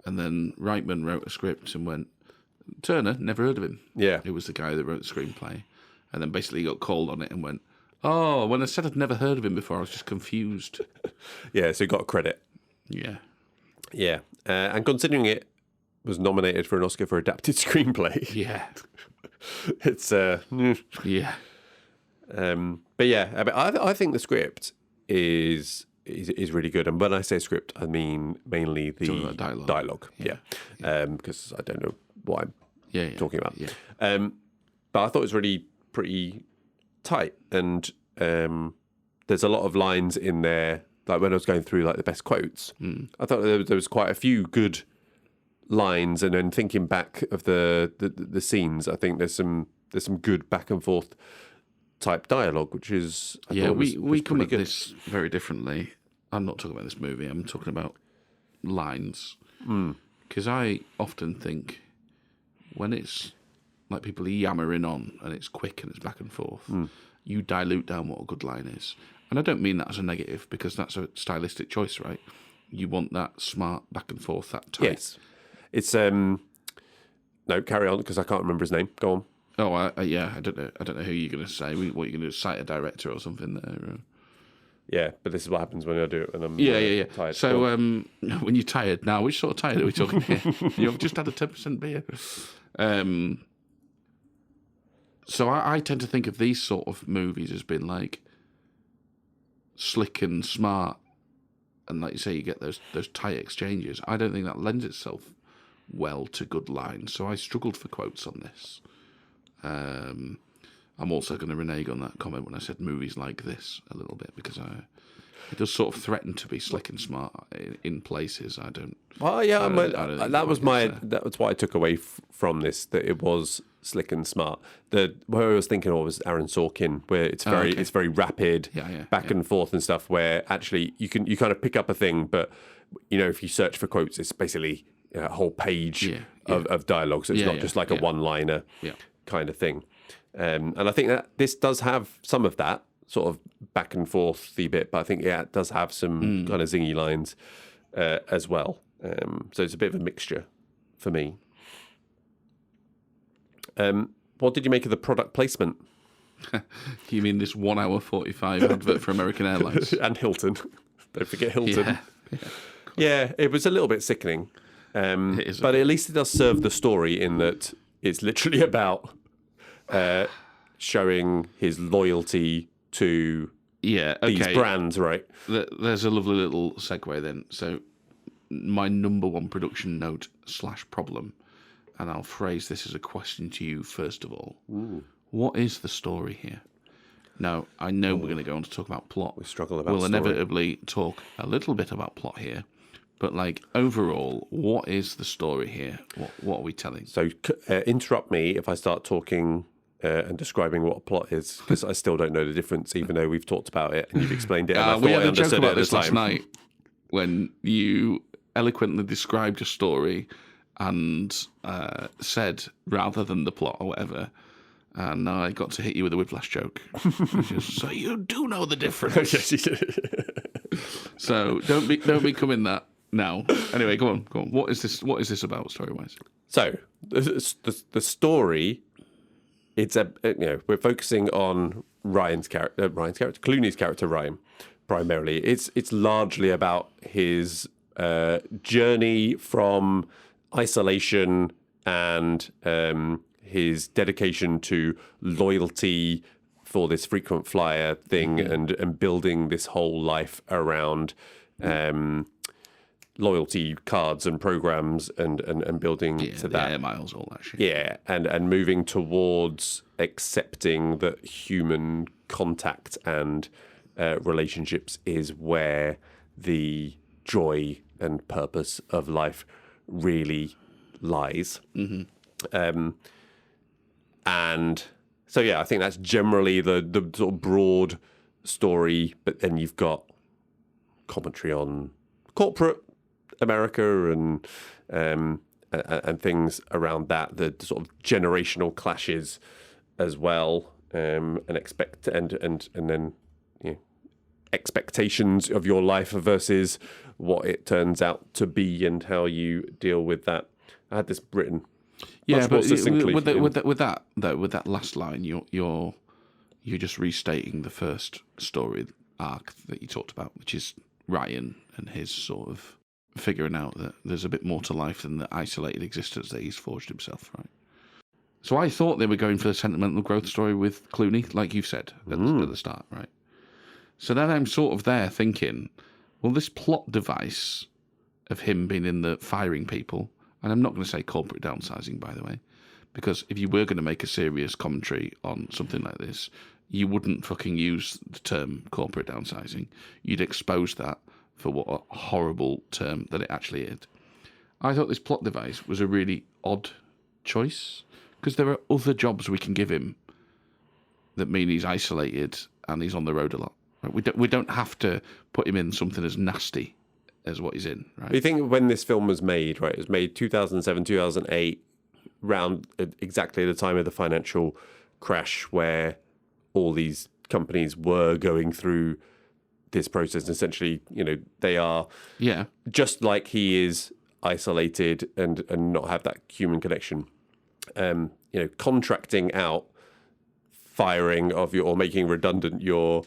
And then Reitman wrote a script and went, Turner, never heard of him. Yeah. It was the guy that wrote the screenplay. And then basically he got called on it and went, oh, when I said I'd never heard of him before, I was just confused. Yeah, so he got a credit. Yeah. Yeah. And considering it was nominated for an Oscar for adapted screenplay. Yeah. It's, yeah. But yeah, I think the script is really good. And when I say script, I mean mainly the dialogue. Yeah. Because I don't know what I'm talking about. Yeah. But I thought it was really pretty tight, and there's a lot of lines in there. Like when I was going through like the best quotes, I thought there was quite a few good lines, and then thinking back of the scenes, I think there's some good back and forth type dialogue, which is we come at this very differently. I'm not talking about this movie. I'm talking about lines, because I often think when it's like people yammering on and it's quick and it's back and forth, you dilute down what a good line is. And I don't mean that as a negative, because that's a stylistic choice, right? You want that smart back and forth, that tight. Yes. It's no, carry on, because I can't remember his name. Go on. Oh, I don't know who you're going to say. What you're going to do, cite a director or something there. Yeah, but this is what happens when I do it when I'm tired. So when you're tired now, which sort of tired are we talking here? You've just had a 10% beer. So I tend to think of these sort of movies as being like slick and smart, and like you say, you get those tight exchanges. I don't think that lends itself well to good lines, so I struggled for quotes on this. I'm also going to renege on that comment when I said movies like this a little bit, because it does sort of threaten to be slick and smart in places. I don't. Well, yeah, that was what I took away from this, that it was slick and smart. Where I was thinking of was Aaron Sorkin, where it's very rapid, back and forth and stuff. Where actually you kind of pick up a thing, but if you search for quotes, it's basically a whole page of dialogue. So it's not just like a one-liner kind of thing. And I think that this does have some of that sort of back and forthy bit, but I think it does have some kind of zingy lines as well. So it's a bit of a mixture for me. What did you make of the product placement? You mean this 1 hour 45 advert for American Airlines? And Hilton. Don't forget Hilton. Yeah, it was a little bit sickening. But at least it does serve the story in that it's literally about showing his loyalty to these brands, right? There's a lovely little segue then. So my number one production note / problem, and I'll phrase this as a question to you first of all. Ooh. What is the story here? Now, I know we're going to go on to talk about plot. We struggle about We'll story. inevitably talk a little bit about plot here. But, like, overall, what is the story here? What are we telling? So interrupt me if I start talking and describing what a plot is, because I still don't know the difference, even though we've talked about it and you've explained it. And I we thought had I a joke understood about it at this the last time. night when you eloquently described a story and said, rather than the plot or whatever, and I got to hit you with a whiplash joke. Which is, so you do know the difference. Yes, you do. So don't be coming that now. Anyway, go on. What is this about story-wise? So the story, it's we're focusing on Clooney's character Ryan primarily. It's largely about his journey from isolation and his dedication to loyalty for this frequent flyer thing, and building this whole life around loyalty cards and programs and building to that. Air miles, all that shit. Yeah, and moving towards accepting that human contact and relationships is where the joy and purpose of life really lies. And so, I think that's generally the sort of broad story. But then you've got commentary on corporate America and things around that, the sort of generational clashes as well, and then expectations of your life versus what it turns out to be and how you deal with that. I had this written. Yeah, but with that last line, you're just restating the first story arc that you talked about, which is Ryan and his sort of figuring out that there's a bit more to life than the isolated existence that he's forged himself, right? So I thought they were going for the sentimental growth story with Clooney, like you said at the start, right? So then I'm sort of there thinking, well, this plot device of him being in the firing people, and I'm not going to say corporate downsizing, by the way, because if you were going to make a serious commentary on something like this, you wouldn't fucking use the term corporate downsizing. You'd expose that for what a horrible term that it actually is. I thought this plot device was a really odd choice, because there are other jobs we can give him that mean he's isolated and he's on the road a lot. Right? We don't have to put him in something as nasty as what he's in. Right? You think when this film was made, right? It was made 2007, 2008, around exactly the time of the financial crash, where all these companies were going through this process. And essentially, they are just like he is, isolated and not have that human connection. Contracting out firing of or making redundant your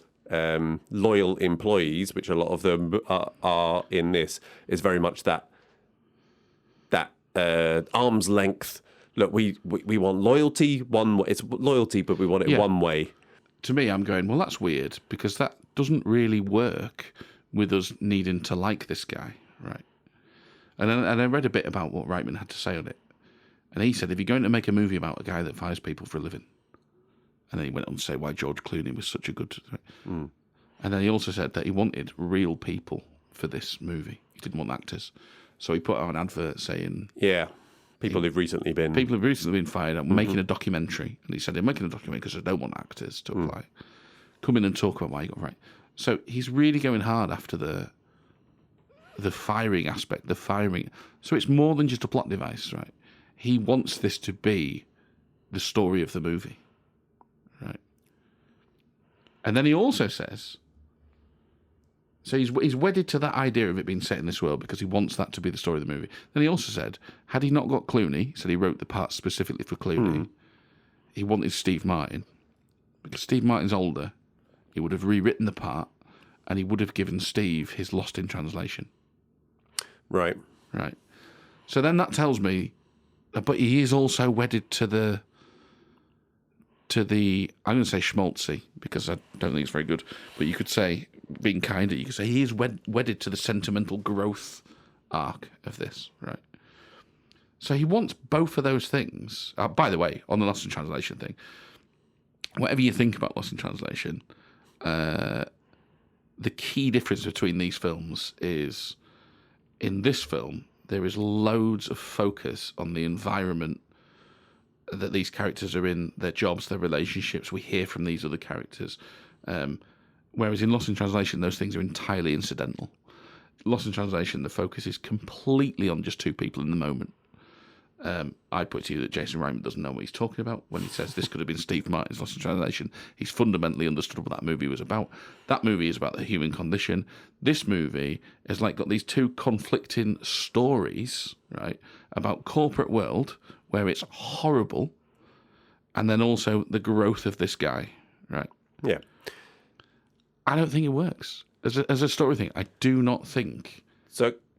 loyal employees, which a lot of them are in this, is very much that arm's length. Look, we want loyalty. It's loyalty, but we want it one way. To me, I'm going, well, that's weird, because that doesn't really work with us needing to like this guy, right? And I read a bit about what Reitman had to say on it. And he said, if you're going to make a movie about a guy that fires people for a living, and then he went on to say why George Clooney was such a good... And then he also said that he wanted real people for this movie. He didn't want actors. So he put out an advert saying... Yeah, people who've recently been fired. I'm making a documentary. And he said, I'm making a documentary because I don't want actors to apply. Come in and talk about why you got right. So he's really going hard after the firing aspect, the firing. So it's more than just a plot device, right? He wants this to be the story of the movie, right? And then he also says, so he's wedded to that idea of it being set in this world because he wants that to be the story of the movie. Then he also said, had he not got Clooney, he said he wrote the part specifically for Clooney, he wanted Steve Martin. Because Steve Martin's older, he would have rewritten the part and he would have given Steve his Lost in Translation. Right. Right. So then that tells me, but he is also wedded to to the, I'm going to say schmaltzy, because I don't think it's very good, but you could say, being kinder, you could say he is wedded to the sentimental growth arc of this, right? So he wants both of those things. By the way, on the Lost in Translation thing, whatever you think about Lost in Translation, the key difference between these films is, in this film, there is loads of focus on the environment that these characters are in, their jobs, their relationships. We hear from these other characters. Whereas in Lost in Translation, those things are entirely incidental. Lost in Translation, the focus is completely on just two people in the moment. I put to you that Jason Reitman doesn't know what he's talking about when he says this could have been Steve Martin's Lost in Translation. He's fundamentally understood what that movie was about. That movie is about the human condition. This movie has got these two conflicting stories, right, about corporate world where it's horrible, and then also the growth of this guy, right? Yeah. I don't think it works as a story thing. I do not think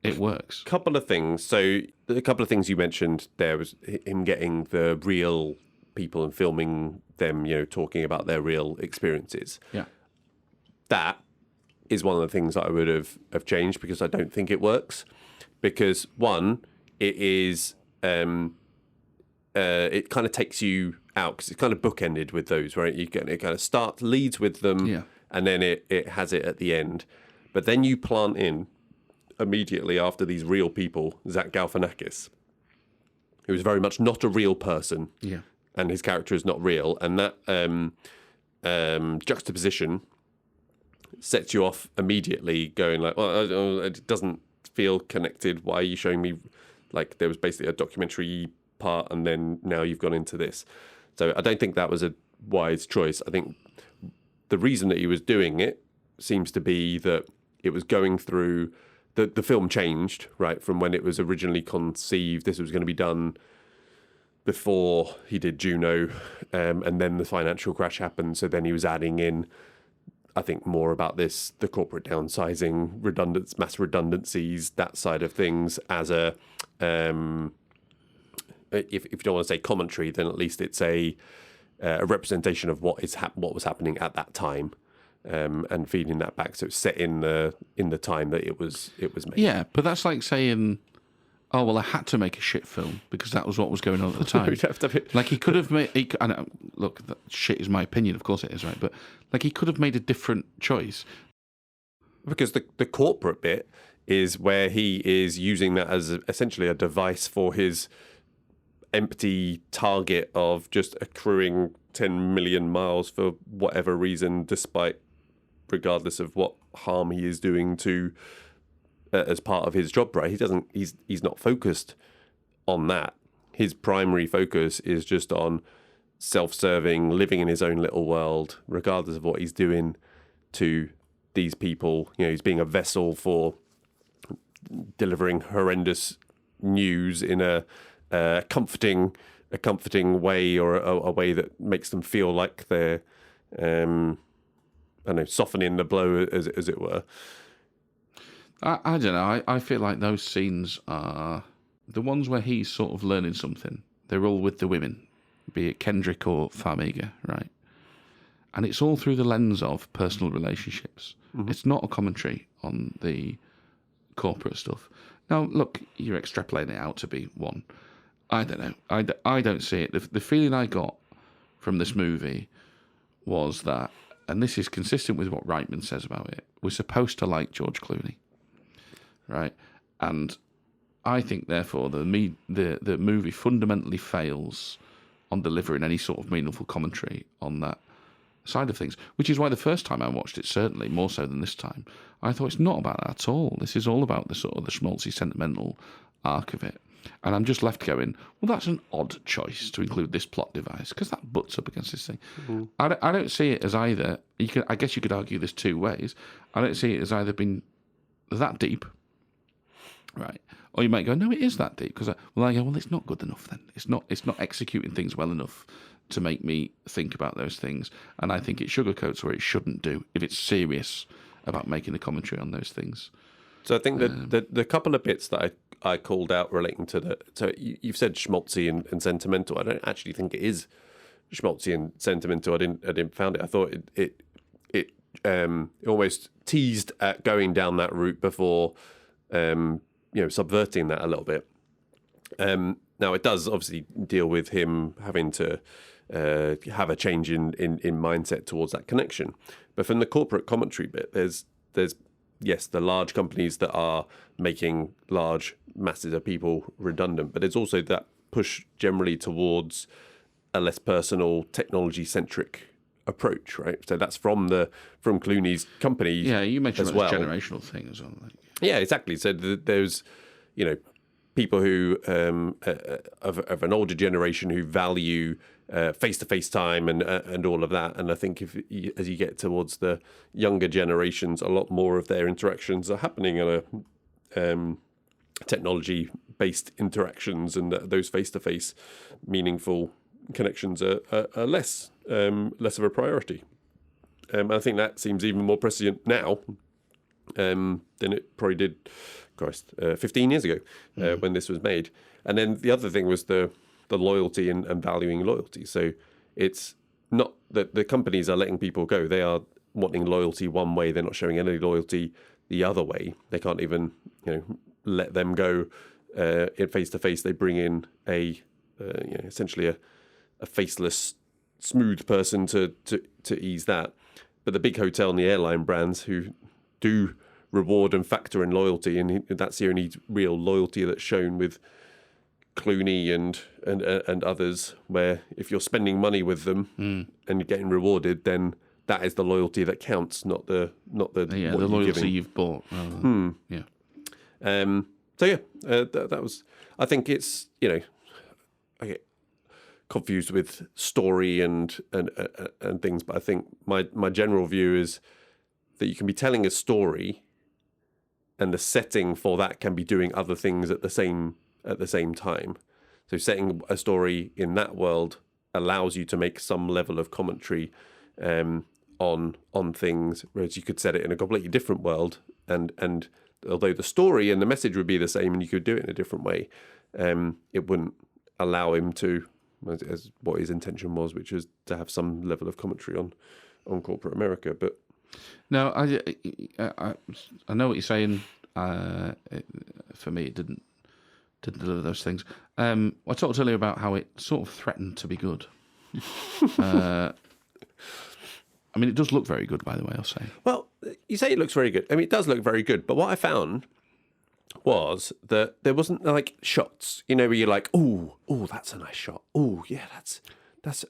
it works. Couple of things. So a couple of things you mentioned there was him getting the real people and filming them, talking about their real experiences. Yeah. That is one of the things that I would have changed, because I don't think it works. Because one, it is it kind of takes you out, because it's kind of bookended with those, right? It kind of leads with them, and then it has it at the end. But then you plant in immediately after these real people, Zach Galifianakis, who is very much not a real person, and his character is not real, and that juxtaposition sets you off immediately, going like, well, it doesn't feel connected. Why are you showing me? Like, there was basically a documentary part, and then now you've gone into this. So I don't think that was a wise choice. I think the reason that he was doing it seems to be that it was going through. The film changed, right, from when it was originally conceived. This was going to be done before he did Juno, and then the financial crash happened. So then he was adding in, I think, more about the corporate downsizing, mass redundancies, that side of things, as a, if you don't want to say commentary, then at least it's a representation of what was happening at that time. And feeding that back, so it's set in the time that it was made. Yeah, but that's like saying, "Oh well, I had to make a shit film because that was what was going on at the time." Like he could have made. Look, shit is my opinion, of course it is, right? But like he could have made a different choice. Because the corporate bit is where he is using that as essentially a device for his empty target of just accruing 10 million miles for whatever reason, regardless of what harm he is doing to as part of his job, right? He's not focused on that. His primary focus is just on self-serving, living in his own little world, regardless of what he's doing to these people. He's being a vessel for delivering horrendous news in a comforting way, or a way that makes them feel like they're softening the blow, as it were. I don't know. I feel like those scenes are the ones where he's sort of learning something. They're all with the women, be it Kendrick or Farmiga, right? And it's all through the lens of personal relationships. Mm-hmm. It's not a commentary on the corporate stuff. Now, look, you're extrapolating it out to be one. I don't know. I don't see it. The feeling I got from this movie was that, and this is consistent with what Reitman says about it, we're supposed to like George Clooney, right? And I think, therefore, the movie fundamentally fails on delivering any sort of meaningful commentary on that side of things, which is why the first time I watched it, certainly more so than this time, I thought it's not about that at all. This is all about the sort of the schmaltzy, sentimental arc of it. And I'm just left going, well, that's an odd choice to include this plot device, because that butts up against this thing. Mm-hmm. I don't see it as either. I guess you could argue this two ways. I don't see it as either being that deep, right? Or you might go, no, it is that deep. Because I go, well, it's not good enough then. It's not executing things well enough to make me think about those things. And I think it sugarcoats where it shouldn't do if it's serious about making a commentary on those things. So I think that the couple of bits that I called out relating to so you've said schmaltzy and sentimental. I don't actually think it is schmaltzy and sentimental. I didn't found it. I thought it almost teased at going down that route before subverting that a little bit. Now it does obviously deal with him having to have a change in mindset towards that connection. But from the corporate commentary bit, there's yes, the large companies that are making large masses of people redundant, but there's also that push generally towards a less personal, technology-centric approach, right? So that's from Clooney's company. Yeah, you mentioned as well. This generational thing as well. Yeah, exactly. So there's, people who of an older generation who value face-to-face time and all of that. And I think as you get towards the younger generations, a lot more of their interactions are happening on a technology-based interactions, and those face-to-face meaningful connections are less of a priority. I think that seems even more prescient now than it probably did, 15 years ago when this was made. And then the other thing was the loyalty and valuing loyalty. So it's not that the companies are letting people go. They are wanting loyalty one way. They're not showing any loyalty the other way. They can't even let them go in face-to-face. They bring in essentially a faceless, smooth person to ease that. But the big hotel and the airline brands who do reward and factor in loyalty, and that's the only real loyalty that's shown with Clooney and others, where if you're spending money with them and you're getting rewarded, then that is the loyalty that counts, not the the loyalty you've bought. Yeah. That was. I think it's I get confused with story and things, but I think my general view is that you can be telling a story, and the setting for that can be doing other things at the same time. So setting a story in that world allows you to make some level of commentary on things, whereas you could set it in a completely different world, and although the story and the message would be the same and you could do it in a different way, it wouldn't allow him to, as what his intention was, which was to have some level of commentary on corporate America. But no, I know what you're saying. For me, it didn't deliver those things. I talked earlier about how it sort of threatened to be good. I mean, it does look very good, by the way, I'll say. Well, you say it looks very good. I mean, it does look very good. But what I found was that there wasn't like shots, where you're like, oh, that's a nice shot. Oh, yeah,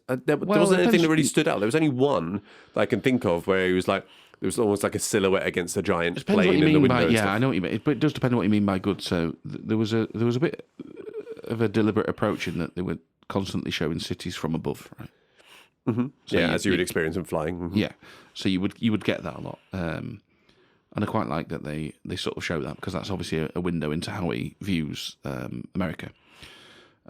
there wasn't anything that really stood out. There was only one that I can think of where he was like, there was almost like a silhouette against a giant plane in the window. Yeah, I know what you mean. But it does depend on what you mean by good. So there was a bit of a deliberate approach in that they were constantly showing cities from above, right? Mm-hmm. So as you would experience them flying. Mm-hmm. Yeah, so you would get that a lot, and I quite like that they sort of show that, because that's obviously a window into how he views America.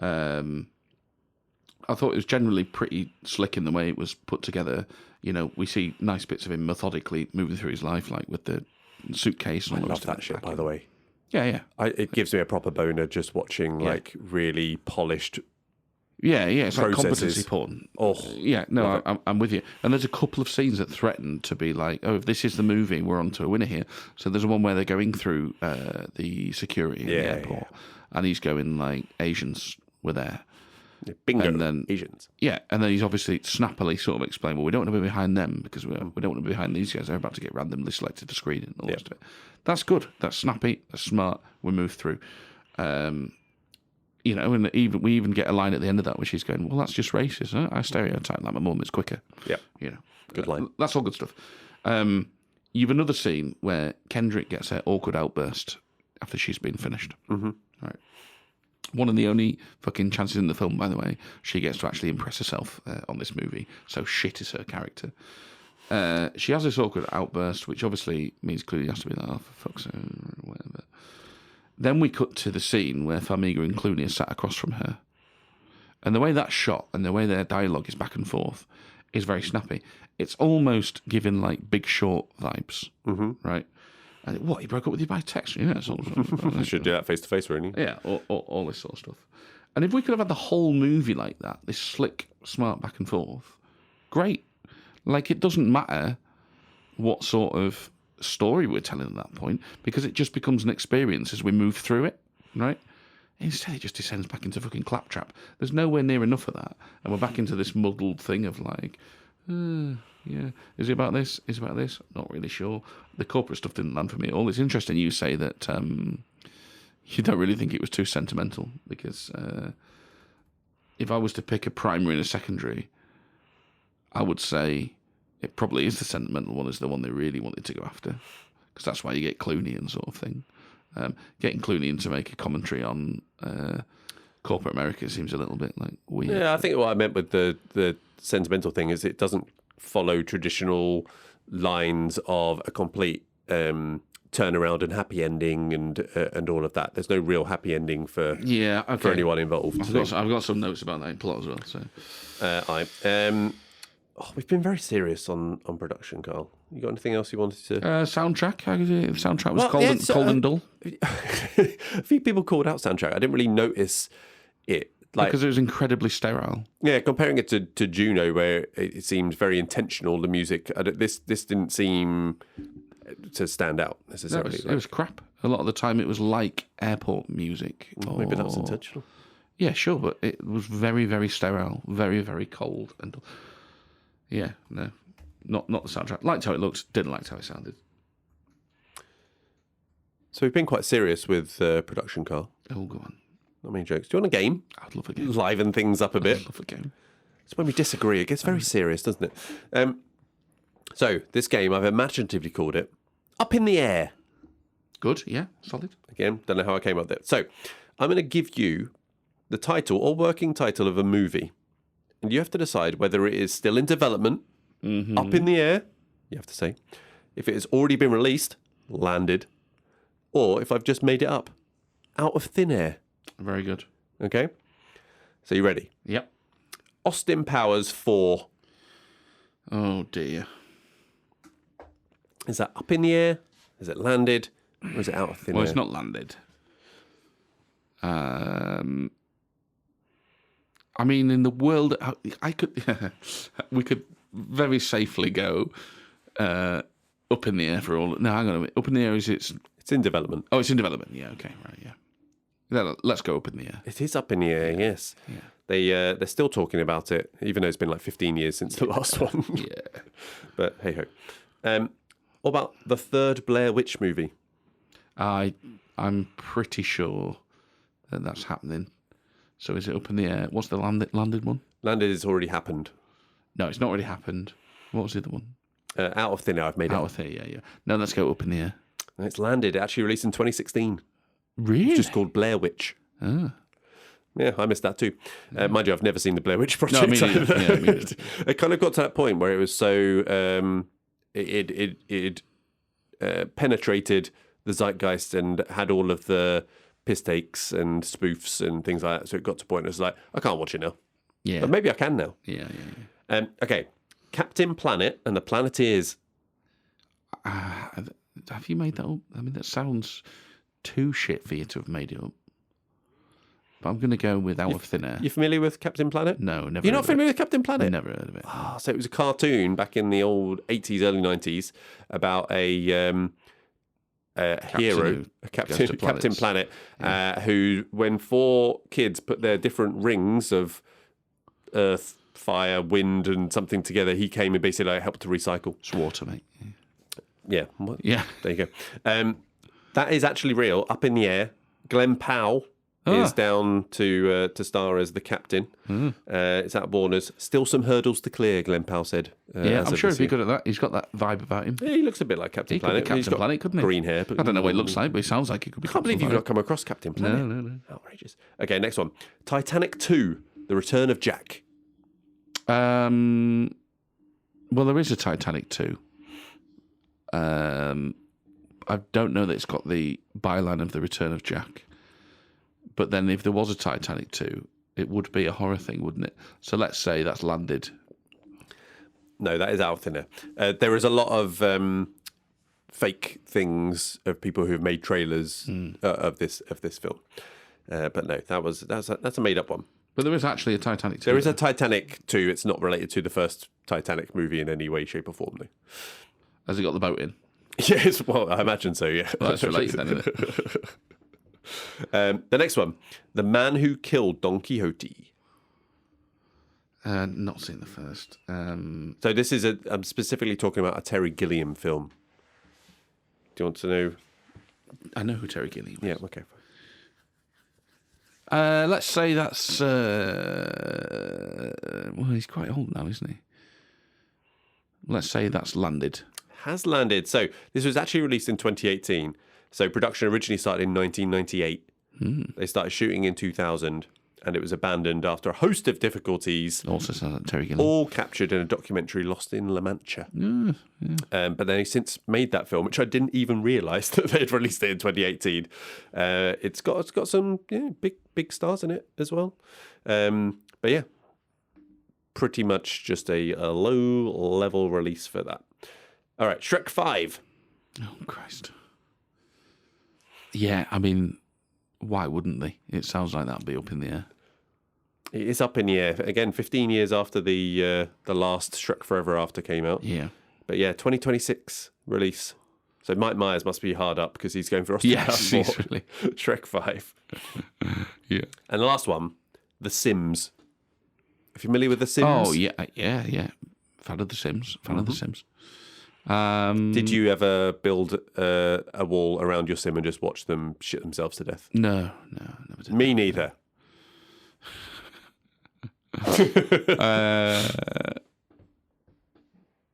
I thought it was generally pretty slick in the way it was put together. We see nice bits of him methodically moving through his life, like with the suitcase. And all I love that shit, by the way. Yeah. It gives me a proper boner just watching like really polished. Yeah, it's processes. Like competency porn. Oh, yeah, no, I'm with you. And there's a couple of scenes that threaten to be like, oh, if this is the movie, we're on to a winner here. So there's one where they're going through the security at the airport, and he's going like, Asians were there. Bingo, and then, Asians. Yeah, and then he's obviously snappily sort of explained, well, we don't want to be behind them because we don't want to be behind these guys. They're about to get randomly selected for screening and all the rest of it. That's good. That's snappy. That's smart. We move through. And we even get a line at the end of that where she's going, well, that's just racist. Huh? I stereotype like my mum, it's quicker. Yeah. Good line. That's all good stuff. You've another scene where Kendrick gets her awkward outburst after she's been finished. Mm-hmm. Right. One of the only fucking chances in the film, by the way, she gets to actually impress herself on this movie. So shit is her character. She has this awkward outburst, which obviously means Clooney has to be like, oh, for fuck's sake, whatever. Then we cut to the scene where Farmiga and Clooney are sat across from her. And the way that's shot and the way their dialogue is back and forth is very snappy. It's almost giving like Big Short vibes, right? And what, he broke up with you by text? Yeah, it's all should do that face to face, really. Yeah, all this sort of stuff. And if we could have had the whole movie like that, this slick, smart back and forth, great. Like, it doesn't matter what sort of story we're telling at that point, because it just becomes an experience as we move through it, right? Instead, it just descends back into fucking claptrap. There's nowhere near enough of that. And we're back into this muddled thing of like, yeah, is it about this? Is it about this? Not really sure. The corporate stuff didn't land for me at all. It's interesting you say that you don't really think it was too sentimental, because if I was to pick a primary and a secondary, I would say it probably is the sentimental one, is the one they really wanted to go after, because that's why you get Clooney and sort of thing. Getting Clooney in to make a commentary on corporate America seems a little bit like weird. Yeah, I think what I meant with the sentimental thing is it doesn't follow traditional lines of a complete turnaround and happy ending and all of that. There's no real happy ending for for anyone involved. I've got some notes about that in plot as well. So we've been very serious on production, Carl. You got anything else you wanted to? Soundtrack. How did it? Soundtrack was cold and dull. A few people called out soundtrack. I didn't really notice it. Because it was incredibly sterile. Yeah, comparing it to Juno, where it seemed very intentional, the music. This didn't seem to stand out necessarily. It was crap. A lot of the time it was like airport music. Maybe that's intentional. Yeah, sure, but it was very, very sterile, very, very cold. And yeah, no, not the soundtrack. Liked how it looked, didn't like how it sounded. So we've been quite serious with production, Carl. Oh, go on. Not many jokes. Do you want a game? I'd love a game. Liven things up a bit. I'd love a game. It's when we disagree. It gets very serious, doesn't it? So this game, I've imaginatively called it Up in the Air. Good, yeah, solid. Again, don't know how I came up with it. So I'm going to give you the title or working title of a movie. And you have to decide whether it is still in development, up in the air, you have to say, if it has already been released, landed, or if I've just made it up, out of thin air. Very good. Okay? So you ready? Yep. Austin Powers 4. Oh, dear. Is that up in the air? Is it landed? Or is it out of thin air? Well, it's not landed. I mean, in the world, we could very safely go up in the air for all. No, hang on a minute. Up in the air is it's in development. Oh, it's in development. Yeah. Okay. Right. Yeah. Let's go up in the air. It is up in the air. Yes. Yeah. They're still talking about it, even though it's been like 15 years since the last one. Yeah. But hey ho. What about the third Blair Witch movie? I'm pretty sure that that's happening. So is it up in the air? What's the landed one? Landed has already happened. No, it's not already happened. What was the other one? Out of thin air, I've made it. Out of thin air, yeah. No, let's go up in the air. It's landed. It actually released in 2016. Really? It's just called Blair Witch. Ah. Yeah, I missed that too. Mind you, I've never seen the Blair Witch Project. No, me neither. Yeah, me neither. It kind of got to that point where it was so it penetrated the zeitgeist and had all of the piss takes and spoofs and things like that. So it got to a point where it's like, I can't watch it now. Yeah. But maybe I can now. Yeah. Okay. Captain Planet and the Planeteers. Have you made that up? I mean, that sounds too shit for you to have made it up. But I'm going to go with Out of Thin Air. You familiar with Captain Planet? No, never. You're not familiar with Captain Planet? Never heard of it. Oh, so it was a cartoon back in the old 80s, early 90s about a hero, Captain Planet, who, when 4 kids put their different rings of earth, fire, wind, and something together, he came and basically helped to recycle. It's water, mate. Yeah. Yeah. There you go. That is actually real. Up in the air. Glenn Powell is down to star as the captain. It's out of Warner's. Still some hurdles to clear, Glenn Powell said. I'm sure he'd be good at that. He's got that vibe about him. Yeah, he looks a bit like Captain Planet. Could be Captain Planet, couldn't he? Green hair. But I don't know what he looks like, but he sounds like he could be. I can't believe you've not come across Captain Planet. No. Outrageous. Okay, next one. Titanic 2, The Return of Jack. Well, there is a Titanic 2. I don't know that it's got the byline of The Return of Jack. But then if there was a Titanic 2, it would be a horror thing, wouldn't it? So let's say that's landed. No, that is out of thin air. There is a lot of fake things of people who have made trailers of this film. But no, that's a made up one. But there is actually a Titanic 2. There is a Titanic 2. It's not related to the first Titanic movie in any way, shape, or form, though. Has it got the boat in? Yes, well, I imagine so, yeah. Well, that's related then, isn't it? The next one, The Man Who Killed Don Quixote. Not seen the first. So this is I'm specifically talking about a Terry Gilliam film. Do you want to know? I know who Terry Gilliam is. Yeah, okay. Let's say that's... well, he's quite old now, isn't he? Let's say that's landed. Has landed. So this was actually released in 2018. So production originally started in 1998. They started shooting in 2000, and it was abandoned after a host of difficulties. Also sounds like Terry Gilliam. All captured in a documentary, Lost in La Mancha. But they since made that film, which I didn't even realise that they'd released it in 2018. It's got some big stars in it as well. But yeah, pretty much just a low level release for that. All right, Shrek 5. Oh, Christ. Yeah, I mean, why wouldn't they? It sounds like that'd be up in the air. It is up in the air. Again, 15 years after the last Shrek Forever After came out. Yeah. But yeah, 2026 release. So Mike Myers must be hard up because he's going for Austin Yes, he's really. Shrek 5. Yeah. And the last one, The Sims. Are you familiar with The Sims? Oh, yeah. Fan of The Sims. Of The Sims. Did you ever build a wall around your sim and just watch them shit themselves to death? No, never did. Me neither.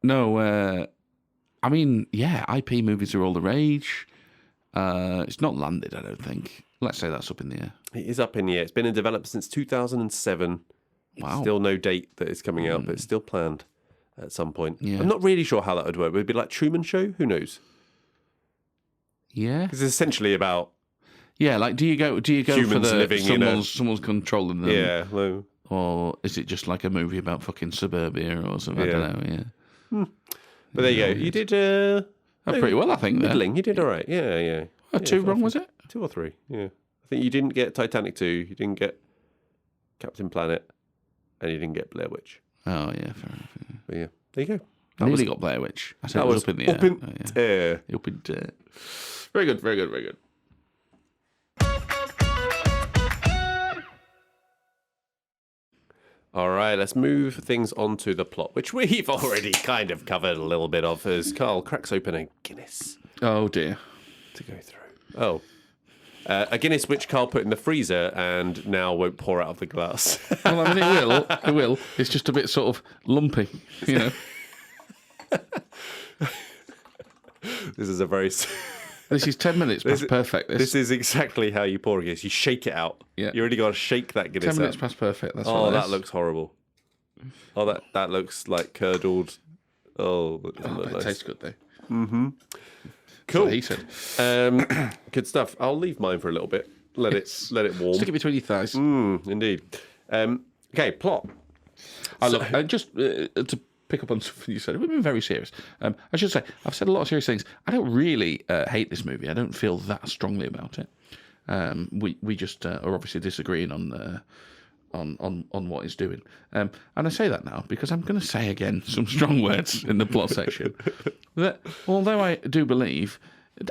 No, I mean, yeah, IP movies are all the rage. It's not landed, I don't think. Let's say that's up in the air. It is up in the air. It's been in development since 2007. Wow. Still no date that it's coming out, but it's still planned at some point. Yeah. I'm not really sure how that would work. Would it be like Truman Show? Who knows? Yeah. Because it's essentially about like do you go for humans the living someone's controlling them? Yeah. Well, Or is it just like a movie about fucking suburbia or something? Yeah. I don't know, yeah. but there you go. You did Pretty well, I think. middling. You did all right. Yeah. Two wrong, was it? 2 or 3. Yeah. I think you didn't get Titanic 2. You didn't get Captain Planet, and you didn't get Blair Witch. Oh, yeah, fair enough. Yeah. But yeah, there you go. I nearly got Blair Witch. I said That it was was up in the air. up in Oh, yeah. air. Up in the air. Very good. Very good. Very good. All right, let's move things on to the plot, which we've already kind of covered a little bit of, as Carl cracks open a Guinness Oh, dear. to go through. Oh. A Guinness which Carl put in the freezer and now won't pour out of the glass. Well, I mean, it will. It's just a bit sort of lumpy, you know. This is a very... This is 10 minutes past perfect. This is exactly how you pour a Guinness. You shake it out. Yeah. You really got to shake that Guinness 10 minutes out. past perfect. That's Oh, what that looks horrible. Oh, that looks like curdled. Oh, that doesn't look it nice. tastes good, though. Cool. That's what he said. Good stuff. I'll leave mine for a little bit. Let it warm. Stick it between your thighs. Indeed. Okay, plot. Look, just to pick up on something you said, we've been very serious. I should say, I've said a lot of serious things. I don't really hate this movie. I don't feel that strongly about it. We just are obviously disagreeing on what it's doing. And I say that now because I'm going to say again some strong words in the plot section. That although I do believe,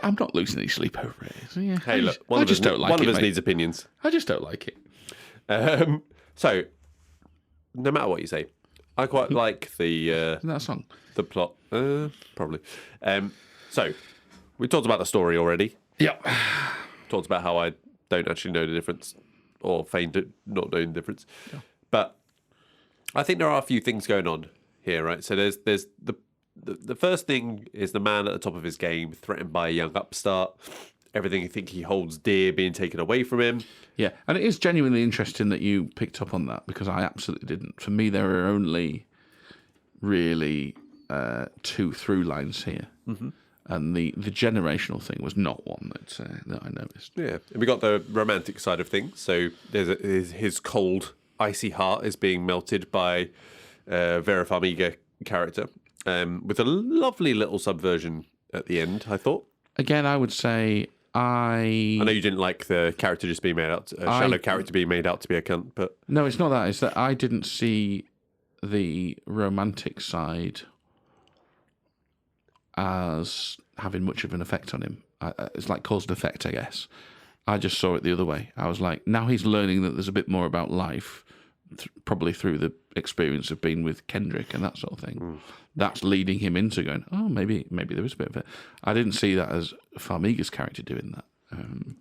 I'm not losing any sleep over it. So, yeah, Hey, look, I just don't like it. One of us mate. needs opinions. I just don't like it. So, no matter what you say, I quite like Isn't that a song? the plot. Probably. So, we talked about the story already. Yep. Talked about how I don't actually know the difference, or feign not knowing the difference. Yeah. But I think there are a few things going on here, right? So there's the first thing is the man at the top of his game, threatened by a young upstart. Everything you think he holds dear being taken away from him. Yeah, and it is genuinely interesting that you picked up on that because I absolutely didn't. For me, there are only really 2 through lines here. And the generational thing was not one that I noticed. Yeah, and we got the romantic side of things. So there's his cold, icy heart is being melted by Vera Farmiga character, with a lovely little subversion at the end, I thought. Again, I would say I know you didn't like the character just being made out, shallow character being made out to be a cunt, but no, it's not that. It's that I didn't see the romantic side as having much of an effect on him. It's like cause and effect, I guess. I just saw it the other way. I was like, now he's learning that there's a bit more about life, probably through the experience of being with Kendrick and that sort of thing. That's leading him into going, oh, maybe there is a bit of it. I didn't see that as Farmiga's character doing that.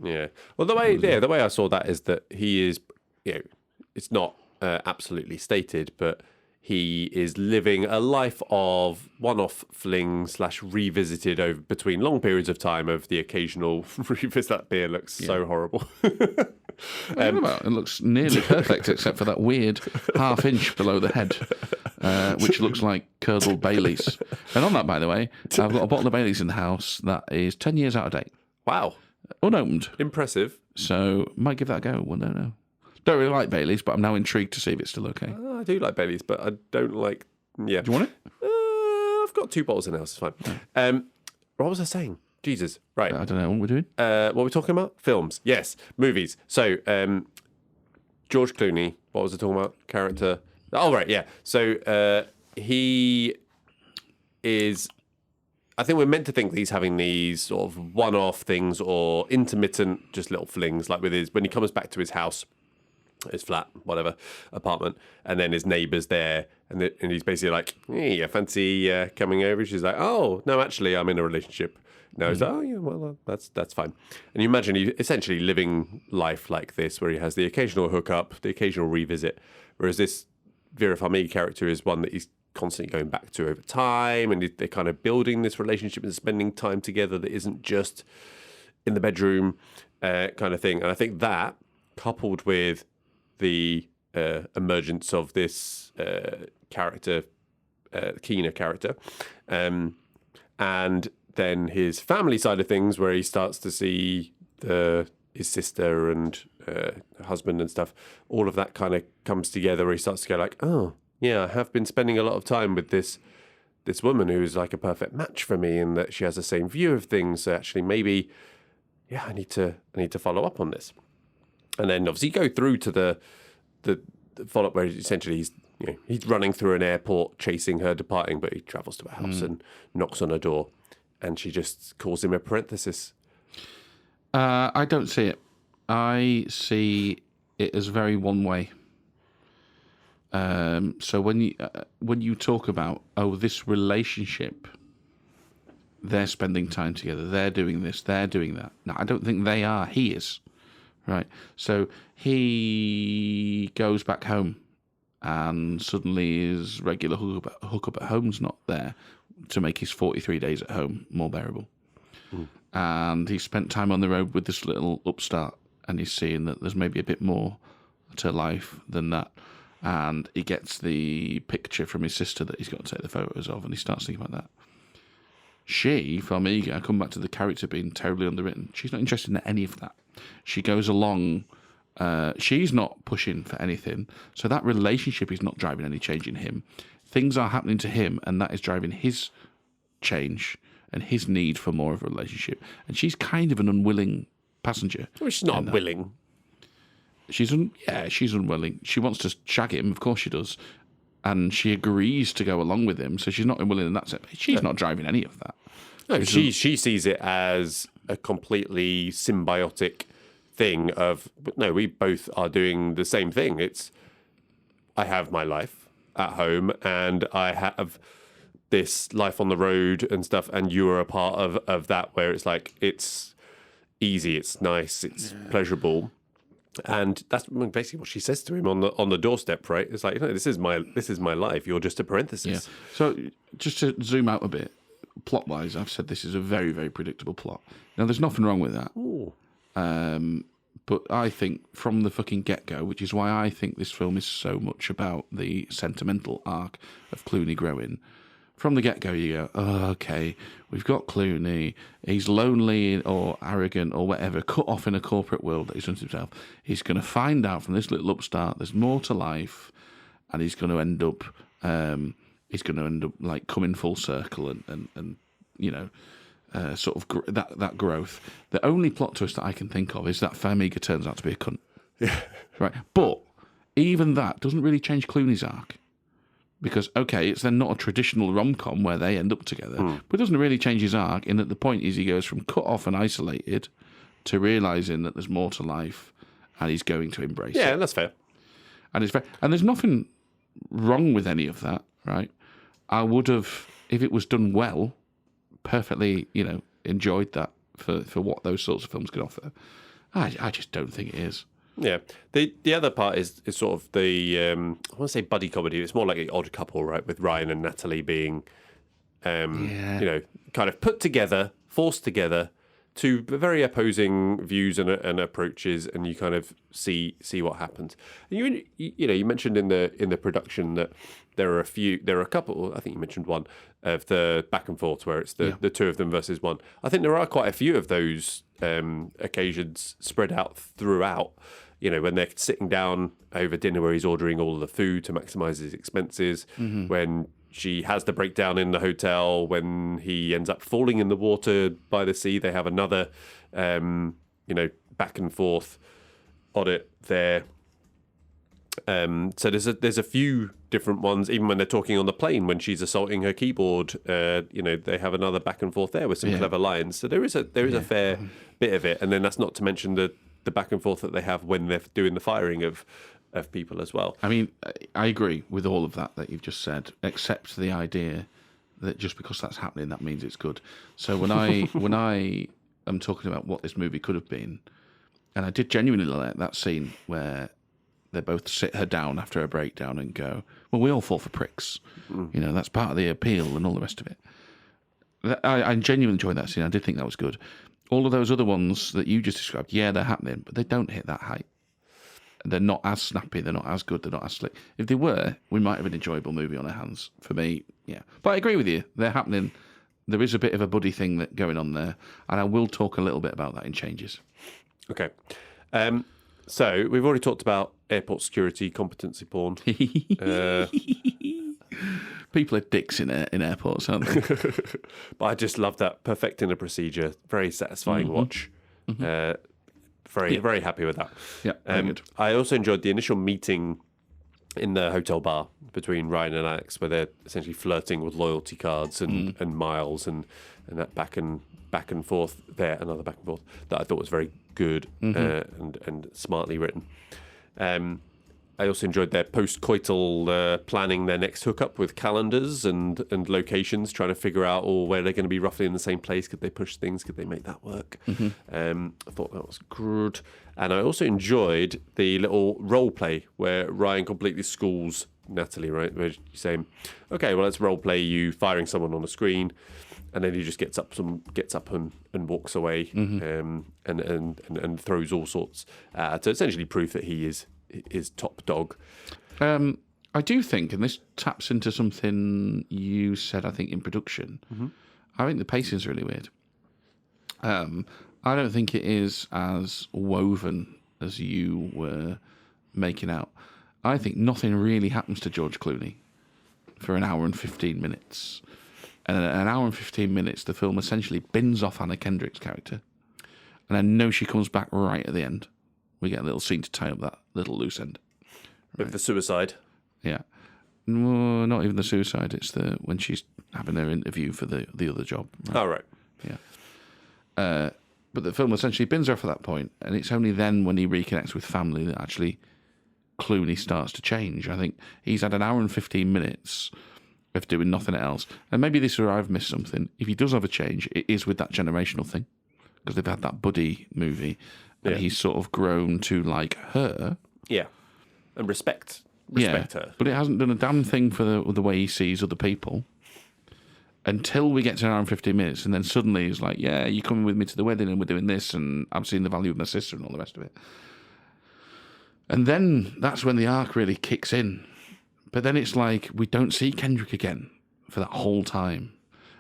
Yeah. Well, the way I saw that is that he is, it's not absolutely stated, but he is living a life of one-off fling / revisited over between long periods of time of the occasional revisit. That beer looks so horrible. It looks nearly perfect except for that weird half-inch below the head, which looks like curdled Baileys. And on that, by the way, I've got a bottle of Baileys in the house that is 10 years out of date. Wow. Unopened. Impressive. So, might give that a go. Well, no. Don't really like Baileys, but I'm now intrigued to see if it's still okay. I do like Baileys, but I don't like... Yeah. Do you want it? I've got 2 bottles in the house, it's fine. What was I saying? Jesus. Right. I don't know what we're doing. What are we talking about? Films. Yes. Movies. So, George Clooney, what was I talking about? Character. Oh, right, yeah. So, he is... I think we're meant to think that he's having these sort of one-off things or intermittent, just little flings, like with when he comes back to his house, his flat, whatever, apartment, and then his neighbour's there, and he's basically like, hey, I fancy coming over. She's like, oh, no, actually, I'm in a relationship. No, he's like, oh, yeah, well, that's fine. And you imagine he's essentially living life like this, where he has the occasional hookup, the occasional revisit, whereas this Vera Farmiga character is one that he's constantly going back to over time, and they're kind of building this relationship and spending time together that isn't just in the bedroom kind of thing. And I think that, coupled with the emergence of this character, Keener character, and then his family side of things, where he starts to see his sister and husband and stuff, all of that kind of comes together, where he starts to go like, oh, yeah, I have been spending a lot of time with this woman who is like a perfect match for me, and that she has the same view of things. So actually, maybe, yeah, I need to follow up on this. And then obviously go through to the follow up where essentially he's running through an airport chasing her departing, but he travels to her house and knocks on her door, and she just calls him a parenthesis. I don't see it. I see it as very one way. So when you talk about, this relationship, they're spending time together, they're doing this, they're doing that. No, I don't think they are. He is. Right. So he goes back home, and suddenly his regular hookup at home's not there to make his 43 days at home more bearable. And he spent time on the road with this little upstart, and he's seeing that there's maybe a bit more to life than that. And he gets the picture from his sister that he's got to take the photos of, and he starts thinking about that. She, Farmiga, I come back to the character being terribly underwritten. She's not interested in any of that. She goes along. She's not pushing for anything. So that relationship is not driving any change in him. Things are happening to him, and that is driving his change and his need for more of a relationship. And she's kind of an unwilling passenger. Well, she's not willing. She's unwilling. She wants to shag him, of course she does. And she agrees to go along with him, so she's not unwilling in that sense. She's not driving any of that. No, she sees it as a completely symbiotic thing of, no, we both are doing the same thing. It's, I have my life at home, and I have this life on the road and stuff, and you are a part of that, where it's like, it's easy, it's nice, it's pleasurable. And that's basically what she says to him on the doorstep, right? It's like, this is my life. You're just a parenthesis. Yeah. So just to zoom out a bit, plot-wise, I've said this is a very, very predictable plot. Now, there's nothing wrong with that. But I think from the fucking get-go, which is why I think this film is so much about the sentimental arc of Clooney growing. From the get-go, you go, oh, okay, we've got Clooney. He's lonely or arrogant or whatever, cut off in a corporate world that he's done to himself. He's going to find out from this little upstart there's more to life, and he's going to end up like coming full circle and sort of that growth. The only plot twist that I can think of is that Farmiga turns out to be a cunt. Yeah. Right. But even that doesn't really change Clooney's arc. Because, okay, it's then not a traditional rom-com where they end up together, but it doesn't really change his arc in that the point is he goes from cut off and isolated to realising that there's more to life and he's going to embrace it. Yeah, that's fair. And it's fair. And there's nothing wrong with any of that, right? I would have, if it was done well, perfectly, enjoyed that for what those sorts of films could offer. I just don't think it is. Yeah. The other part is sort of the, I want to say buddy comedy. It's more like an Odd Couple, right? With Ryan and Natalie being, kind of put together, forced together, two very opposing views and approaches, and you kind of see what happens. And you mentioned in the production that there are a couple. I think you mentioned one of the back and forth where it's the two of them versus one. I think there are quite a few of those occasions spread out throughout. When they're sitting down over dinner where he's ordering all of the food to maximise his expenses, when she has the breakdown in the hotel, when he ends up falling in the water by the sea, they have another, back and forth on it there. So there's a few different ones, even when they're talking on the plane, when she's assaulting her keyboard, they have another back and forth there with some clever lines. So there is a fair bit of it. And then that's not to mention the back and forth that they have when they're doing the firing of people as well. I mean, I agree with all of that you've just said, except the idea that just because that's happening, that means it's good. So when I am talking about what this movie could have been, and I did genuinely like that scene where they both sit her down after a breakdown and go, well, we all fall for pricks. That's part of the appeal and all the rest of it. I genuinely enjoyed that scene. I did think that was good. All of those other ones that you just described, yeah, they're happening, but they don't hit that height. They're not as snappy, they're not as good, they're not as slick. If they were, we might have an enjoyable movie on our hands. For me, yeah. But I agree with you, they're happening. There is a bit of a buddy thing going on there, and I will talk a little bit about that in changes. Okay. So we've already talked about airport security competency porn. People are dicks in airports, aren't they? But I just love that perfecting a procedure. Very satisfying watch. Very happy with that. Yeah, very good. I also enjoyed the initial meeting in the hotel bar between Ryan and Alex, where they're essentially flirting with loyalty cards and miles and that back and forth there, another back and forth that I thought was very good and smartly written. I also enjoyed their post-coital planning their next hookup with calendars and locations, trying to figure out where they're going to be roughly in the same place. Could they push things? Could they make that work? I thought that was good. And I also enjoyed the little role play where Ryan completely schools Natalie, right? Where she's saying, okay, well, let's role play you firing someone on the screen. And then he just gets up and walks away and throws all sorts to essentially prove that he is top dog. I do think, and this taps into something you said, I think, in production, I think the pacing's really weird. I don't think it is as woven as you were making out. I think nothing really happens to George Clooney for an hour and 15 minutes. And in an hour and 15 minutes, the film essentially bins off Anna Kendrick's character. And I know she comes back right at the end. We get a little scene to tie up that little loose end. With the suicide? Yeah. No, not even the suicide. It's when she's having her interview for the other job. Right? Oh, right. Yeah. But the film essentially bins her off at that point, and it's only then when he reconnects with family that actually Clooney starts to change. I think he's had an hour and 15 minutes of doing nothing else. And maybe this is where I've missed something. If he does have a change, it is with that generational thing. Because they've had that buddy movie, and he's sort of grown to like her. Yeah. And respect her. But it hasn't done a damn thing for the way he sees other people. Until we get to an hour and 15 minutes, and then suddenly he's like, yeah, you're coming with me to the wedding, and we're doing this, and I'm seeing the value of my sister, and all the rest of it. And then that's when the arc really kicks in. But then it's like, we don't see Kendrick again for that whole time.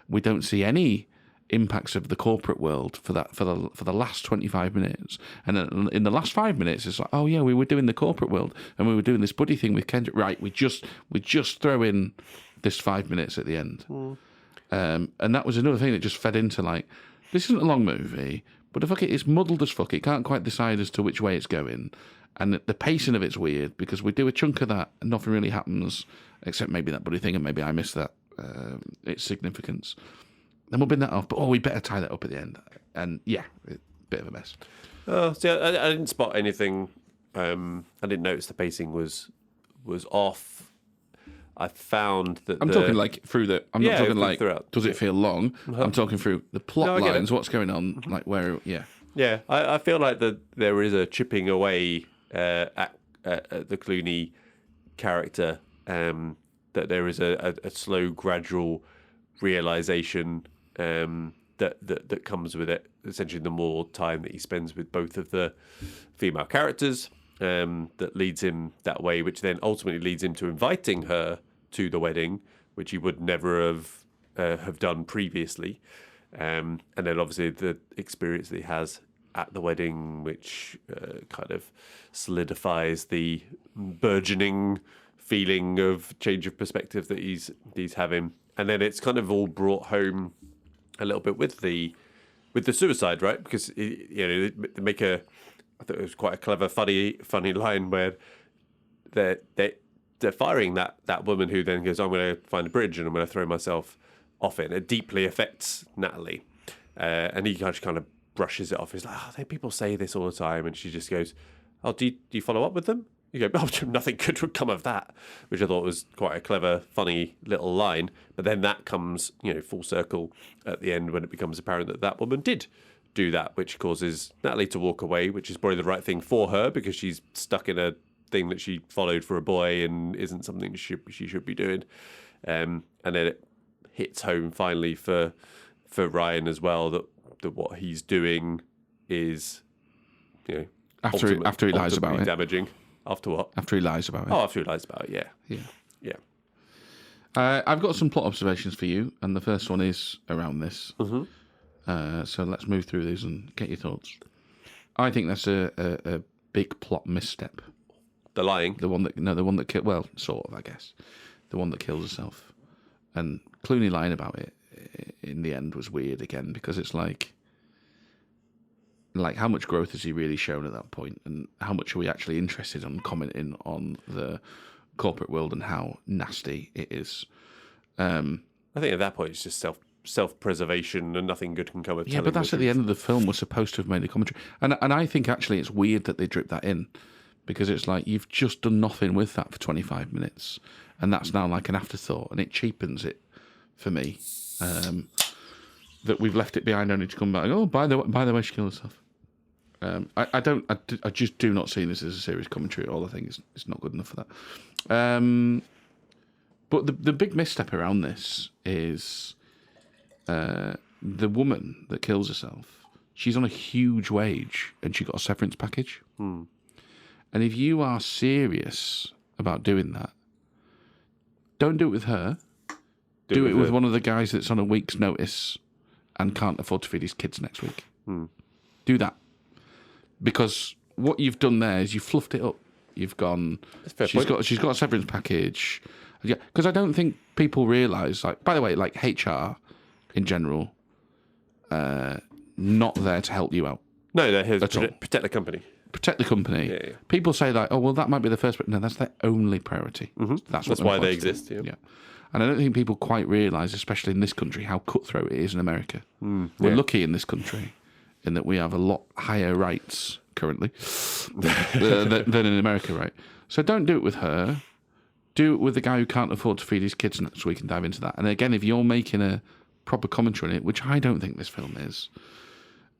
We don't see any impacts of the corporate world for the last 25 minutes. And then in the last 5 minutes, it's like, oh yeah, we were doing the corporate world, and we were doing this buddy thing with Kendrick. Right, we just throw in this 5 minutes at the end. And that was another thing that just fed into like, this isn't a long movie, but fuck it, it's muddled as fuck. It can't quite decide as to which way it's going. And the pacing of it's weird because we do a chunk of that and nothing really happens except maybe that bloody thing, and maybe I missed that, its significance. Then we'll bin that off, but we better tie that up at the end. And yeah, bit of a mess. See, I didn't spot anything. I didn't notice the pacing was off. I found that I'm talking like through the. I'm not talking like throughout. Does it feel long? I'm talking through the plot lines. What's going on? Like where? Yeah. Yeah, I feel like there is a chipping away at the Clooney character. That there is a slow, gradual realization that comes with it. Essentially, the more time that he spends with both of the female characters, that leads him that way, which then ultimately leads him to inviting her to the wedding, which he would never have done previously. And then obviously the experience that he has at the wedding, which kind of solidifies the burgeoning feeling of change of perspective that he's having. And then it's kind of all brought home a little bit with the suicide, right? Because they make I thought it was quite a clever, funny line where they're firing that woman who then goes, I'm going to find a bridge and I'm going to throw myself off it. And it deeply affects Natalie. And he kind of brushes it off. He's like, people say this all the time. And she just goes, do you follow up with them? You go, nothing good would come of that, which I thought was quite a clever, funny little line. But then that comes, full circle at the end when it becomes apparent that woman did do that, which causes Natalie to walk away, which is probably the right thing for her because she's stuck in a thing that she followed for a boy and isn't something she should be doing. And then it hits home finally for Ryan as well that what he's doing is, after he lies about it, damaging. After what? After he lies about it. Oh, after he lies about it, yeah. I've got some plot observations for you, and the first one is around this. Mm-hmm. So let's move through these and get your thoughts. I think that's a big plot misstep. The lying? The one that killed, well, sort of, I guess. The one that kills herself. And Clooney lying about it in the end was weird again, because it's like how much growth has he really shown at that point, and how much are we actually interested in commenting on the corporate world and how nasty it is? I think at that point it's just self-preservation and nothing good can come of yeah, but that's at the end of the film. We're supposed to have made a commentary, and I think actually it's weird that they drip that in, because it's like you've just done nothing with that for 25 minutes, and that's now like an afterthought, and it cheapens it for me. That we've left it behind only to come back. Oh, by the way, she killed herself. I just do not see this as a serious commentary at all. I think it's not good enough for that. But the big misstep around this is the woman that kills herself. She's on a huge wage and she got a severance package. And if you are serious about doing that, don't do it with her. Do it with one of the guys that's on a week's notice and can't afford to feed his kids next week. Do that. Because what you've done there is you fluffed it up. You've gone, she's got a severance package. Yeah, because I don't think people realise, like, by the way, like HR in general, not there to help you out. No, they're here to protect the company. Protect the company. Yeah. People say that, oh, well, that might be the first, but no, that's their only priority. That's why they exist. Yeah. And I don't think people quite realise, especially in this country, how cutthroat it is in America. We're lucky in this country in that we have a lot higher rights currently than in America, right? So don't do it with her. Do it with the guy who can't afford to feed his kids next week and dive into that. And again, if you're making a proper commentary on it, which I don't think this film is,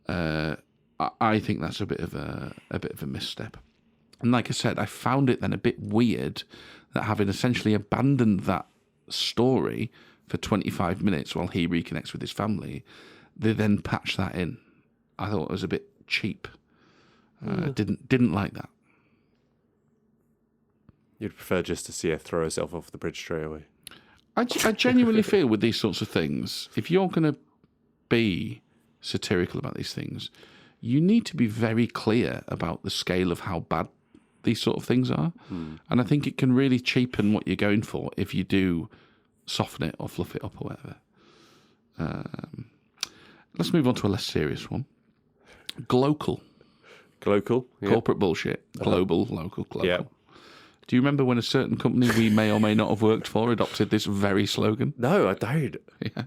I think that's a bit of a misstep. And like I said, I found it then a bit weird that having essentially abandoned that story for 25 minutes while he reconnects with his family, they then patch that in. I thought it was a bit cheap. Didn't like that. You'd prefer just to see her throw herself off the bridge straight away. I genuinely feel with these sorts of things, if you're going to be satirical about these things, you need to be very clear about the scale of how bad these sort of things are. And I think it can really cheapen what you're going for if you do soften it or fluff it up or whatever. Let's move on to a less serious one. Glocal. Glocal. Yeah. Corporate bullshit. Global, local, global. Yeah. Do you remember when a certain company we may or may not have worked for adopted this very slogan? No, I don't. Yeah.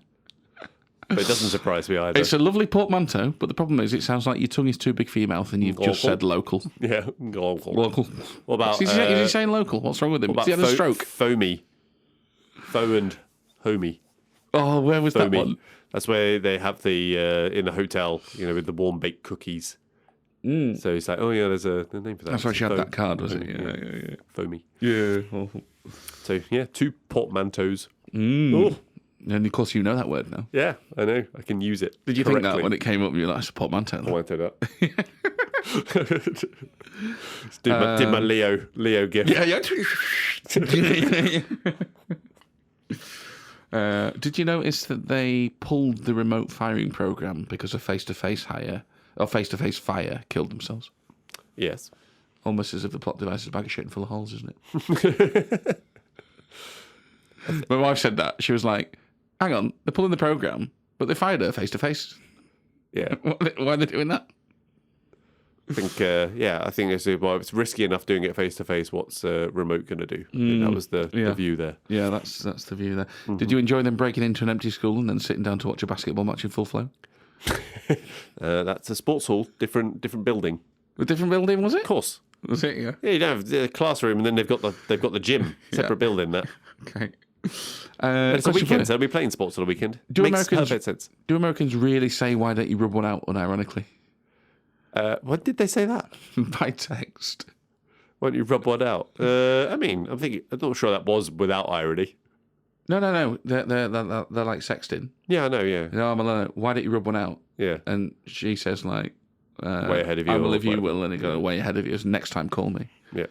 But it doesn't surprise me either. It's a lovely portmanteau, but the problem is it sounds like your tongue is too big for your mouth and you've just said local. Yeah, local. Local. What about... Is he saying local? What's wrong with him? Has he had a stroke? Foamy. Faux and homey. Oh, where was Foamy. that one? That's where they have the, in a hotel, with the warm baked cookies. So he's like, oh yeah, there's a name for that. That's why she had that card, was it? Yeah. Foamy. Yeah. So, yeah, 2 portmanteaus. Oh. And of course you know that word now. Yeah, I know. I can use it. Did you think that when it came up, you were like, it's a portmanteau? I wanted that. did my Leo gift. Yeah. Did you notice that they pulled the remote firing program because a face-to-face hire or face-to-face fire killed themselves? Yes. Almost as if the plot device is a bag of shit full of holes, isn't it? My wife said that. She was like, hang on, they're pulling the program, but they fired her face-to-face. Yeah. Why are they doing that? I think, I think it's risky enough doing it face-to-face. What's remote going to do? That was the view there. Yeah, that's the view there. Mm-hmm. Did you enjoy them breaking into an empty school and then sitting down to watch a basketball match in full flow? That's a sports hall, different building. A different building, was it? Of course. Was it? Yeah. Yeah, you have the classroom, and then they've got the gym, separate building. That. Okay. It's a weekend, so they'll be playing sports on a weekend. Makes perfect sense. Do Americans really say, why don't you rub one out, unironically? What did they say that? By text. Why don't you rub one out? I'm not sure that was without irony. No. They're like sexting. Yeah, I know, yeah. Why don't you rub one out? Yeah. And she says, like, way ahead of you. I will if you will, and they go, way ahead of you. So next time, call me. Yeah.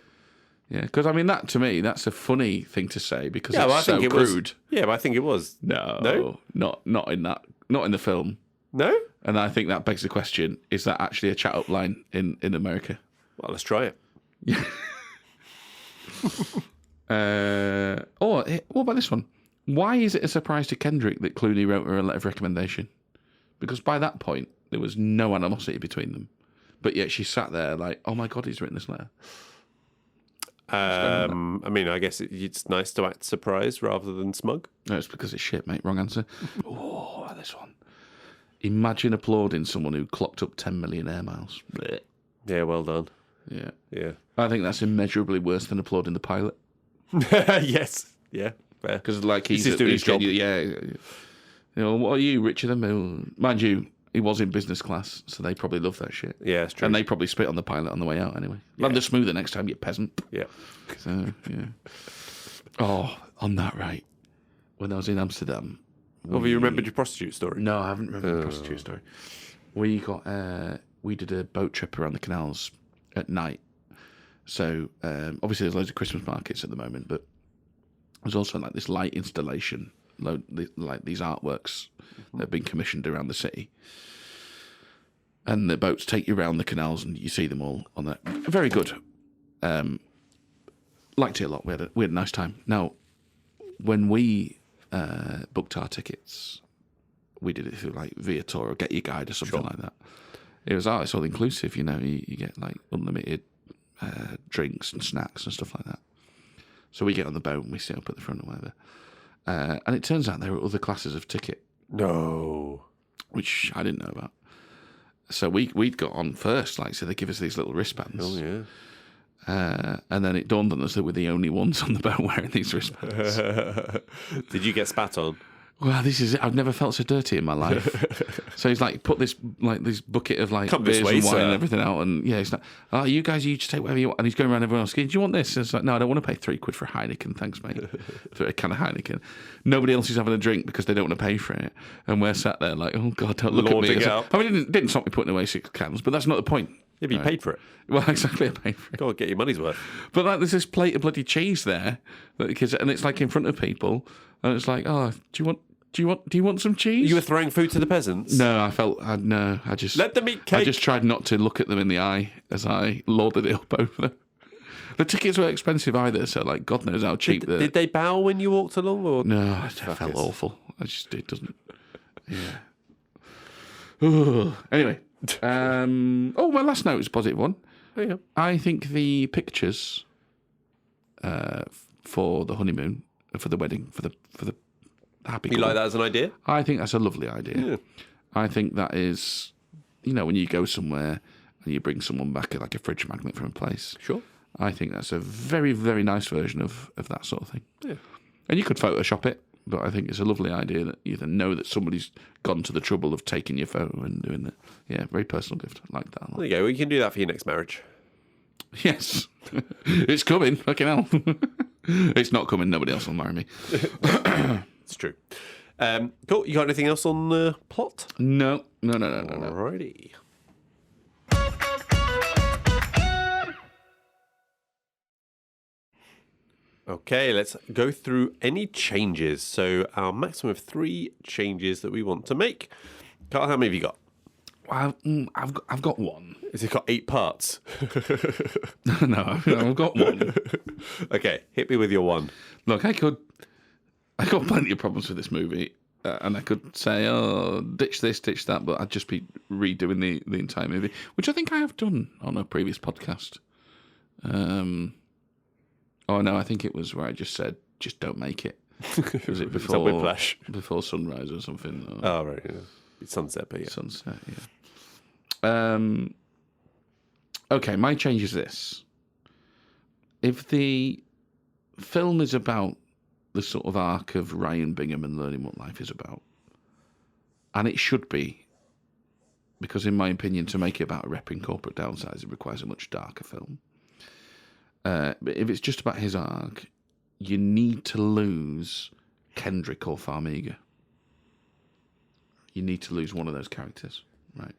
Yeah, because that to me, that's a funny thing to say because it's so crude. Yeah, but I think it was. No, not in that, not in the film. No, and I think that begs the question: is that actually a chat up line in America? Well, let's try it. Yeah. What about this one? Why is it a surprise to Kendrick that Clooney wrote her a letter of recommendation? Because by that point, there was no animosity between them, but yet she sat there like, "Oh my God, he's written this letter." I guess it's nice to act surprised rather than smug. No, it's because it's shit, mate. Wrong answer. Oh, this one. Imagine applauding someone who clocked up 10 million air miles. Blech. Yeah, well done. Yeah. I think that's immeasurably worse than applauding the pilot. Yes. Yeah. Because he's just doing his job. Yeah. What are you, richer than me? Mind you, he was in business class, so they probably love that shit. Yeah, it's true. And they probably spit on the pilot on the way out anyway. Yeah. Land the smoother next time, you peasant. Yeah. So, yeah. Oh, on that, right. When I was in Amsterdam. Have you remembered your prostitute story? No, I haven't remembered the prostitute story. We did a boat trip around the canals at night. So, obviously there's loads of Christmas markets at the moment, but there's also like this light installation, like these artworks that have been commissioned around the city. And the boats take you around the canals and you see them all on there. Very good. Liked it a lot. We had a nice time. Now, when we booked our tickets, we did it through like Viator or Get Your Guide or something like that. It was it's all inclusive, you get like unlimited drinks and snacks and stuff like that. So we get on the boat and we sit up at the front or whatever. And it turns out there are other classes of ticket. No. Which I didn't know about. So we'd got on first, so they give us these little wristbands. Oh, yeah. And then it dawned on us that we're the only ones on the boat wearing these wristbands. Did you get spat on? Well, this is it. I've never felt so dirty in my life. So he's like, put this bucket of beers and wine and everything out, and he's like, oh, you guys, you just take whatever you want. And he's going around everyone else, do you want this? And it's like, no, I don't want to pay £3 for a Heineken, thanks, mate. For a can of Heineken. Nobody else is having a drink because they don't want to pay for it, and we're sat there like, oh God, don't look at me. I mean, it didn't stop me putting away 6 cans, but that's not the point. Yeah, but you paid for it. Well, exactly, I paid for it. Go on, get your money's worth. But there's this plate of bloody cheese there, and it's like in front of people, and it's like, oh, do you want some cheese? You were throwing food to the peasants? No, I just let them eat cake. I just tried not to look at them in the eye as I lorded it up over them. The tickets were expensive either, so God knows how cheap. Did they bow when you walked along? Or no, I felt awful. It Anyway. My last note is a positive one. Oh, yeah. I think the pictures for the honeymoon, for the wedding, for the happy couple, You like that as an idea? I think that's a lovely idea. Yeah. I think that is, when you go somewhere and you bring someone back like a fridge magnet from a place. Sure. I think that's a very, very nice version of that sort of thing. Yeah. And you could Photoshop it, but I think it's a lovely idea that you then know that somebody's gone to the trouble of taking your photo and doing that. Yeah, very personal gift. I like that a lot. There you go. We can do that for your next marriage. Yes. It's coming. Fucking hell. It's not coming. Nobody else will marry me. It's true. Cool. You got anything else on the plot? No. Alrighty. Okay, let's go through any changes. So our maximum of 3 changes that we want to make. Carl, how many have you got? I've got one. Has it got 8 parts? No, I've got one. Okay, hit me with your one. Look, I got plenty of problems with this movie, and I could say, ditch this, ditch that, but I'd just be redoing the entire movie, which I think I have done on a previous podcast. Oh no, I think it was where I just said, just don't make it. Was it before sunrise or something? Or Oh, right. Yeah. It's sunset, but yeah. sunset? Yeah. Okay, my change is this. If the film is about the sort of arc of Ryan Bingham and learning what life is about, and it should be, because in my opinion, to make it about a repping corporate downsizer requires a much darker film. But if it's just about his arc, you need to lose Kendrick or Farmiga. You need to lose one of those characters, right?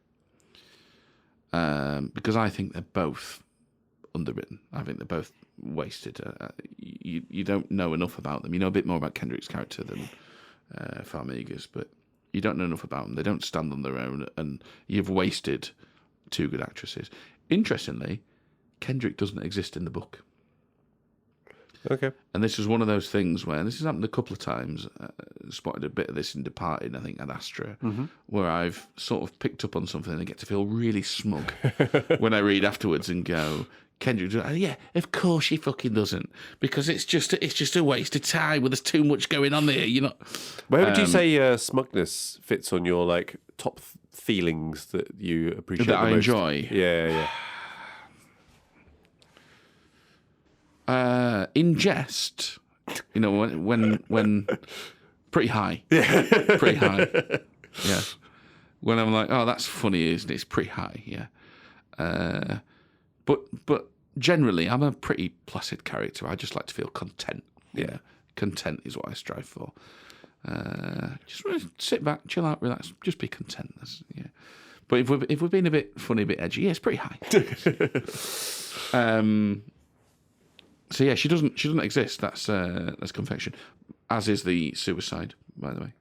Because I think they're both underwritten. I think they're both wasted. You don't know enough about them. You know a bit more about Kendrick's character than Farmiga's, but you don't know enough about them. They don't stand on their own, and you've wasted 2 good actresses. Interestingly, Kendrick doesn't exist in the book. Okay. And this is one of those things where, and this has happened a couple of times, spotted a bit of this in Departed, I think, Ad Astra, where I've sort of picked up on something and I get to feel really smug when I read afterwards and go, Kendrick, yeah, of course she fucking doesn't, because it's just a waste of time. Well, there's too much going on there, Where would you say smugness fits on your top feelings that you appreciate that the I most? enjoy? Yeah. In jest, when pretty high, pretty high, yeah. When I'm like, oh, that's funny, isn't it? It's pretty high, yeah. But generally, I'm a pretty placid character. I just like to feel content. Yeah, content is what I strive for. Just want to sit back, chill out, relax, just be content. Yeah. But if we're being a bit funny, a bit edgy, yeah, it's pretty high. So yeah, she doesn't exist. That's confection, as is the suicide, by the way.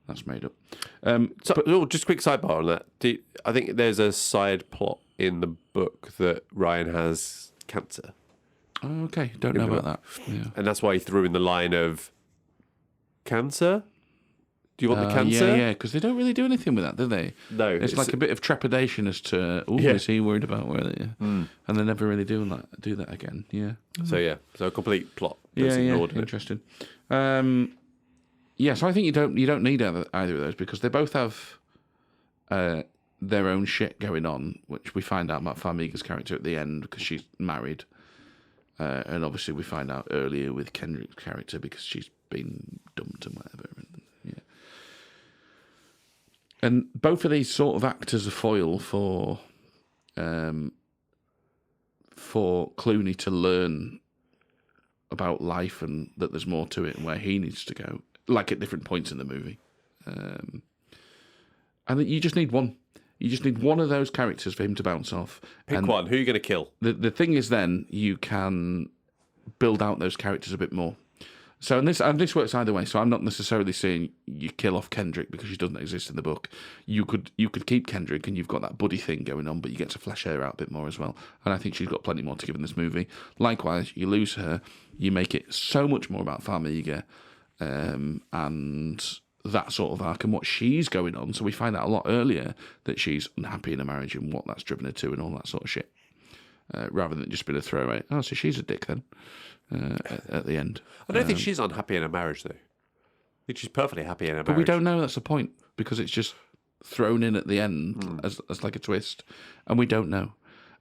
That's made up. Just a quick sidebar on that. I think there's a side plot in the book that Ryan has cancer, Oh, okay, don't know about that. Yeah. and that's why he threw in the line of cancer. Do you want the cancer? Yeah, because they don't really do anything with that, do they? No, It's like a bit of trepidation as to, is he worried about where they And they never really do that again, yeah. So a complete plot. That's ignored in it. Interesting. So I think you don't need either of those, because they both have their own shit going on, which we find out about Farmiga's character at the end because she's married. And obviously we find out earlier with Kendrick's character because she's been dumped and whatever. And both of these sort of act as a foil for Clooney to learn about life and that there's more to it and where he needs to go, like at different points in the movie. And that you just need one. You just need one of those characters for him to bounce off. Pick one. Who are you going to kill? The thing is, then you can build out those characters a bit more. So and this works either way. So I'm not necessarily saying you kill off Kendrick because she doesn't exist in the book. You could keep Kendrick and you've got that buddy thing going on, but you get to flesh her out a bit more as well. And I think she's got plenty more to give in this movie. Likewise, you lose her, you make it so much more about Farmiga, and that sort of arc and what she's going on. So we find out a lot earlier that she's unhappy in a marriage and what that's driven her to and all that sort of shit. Rather than just being a throwaway. Oh, so she's a dick then at the end. I don't think she's unhappy in a marriage, though. I think she's perfectly happy in a marriage. But we don't know, that's the point, because it's just thrown in at the end as like a twist, and we don't know.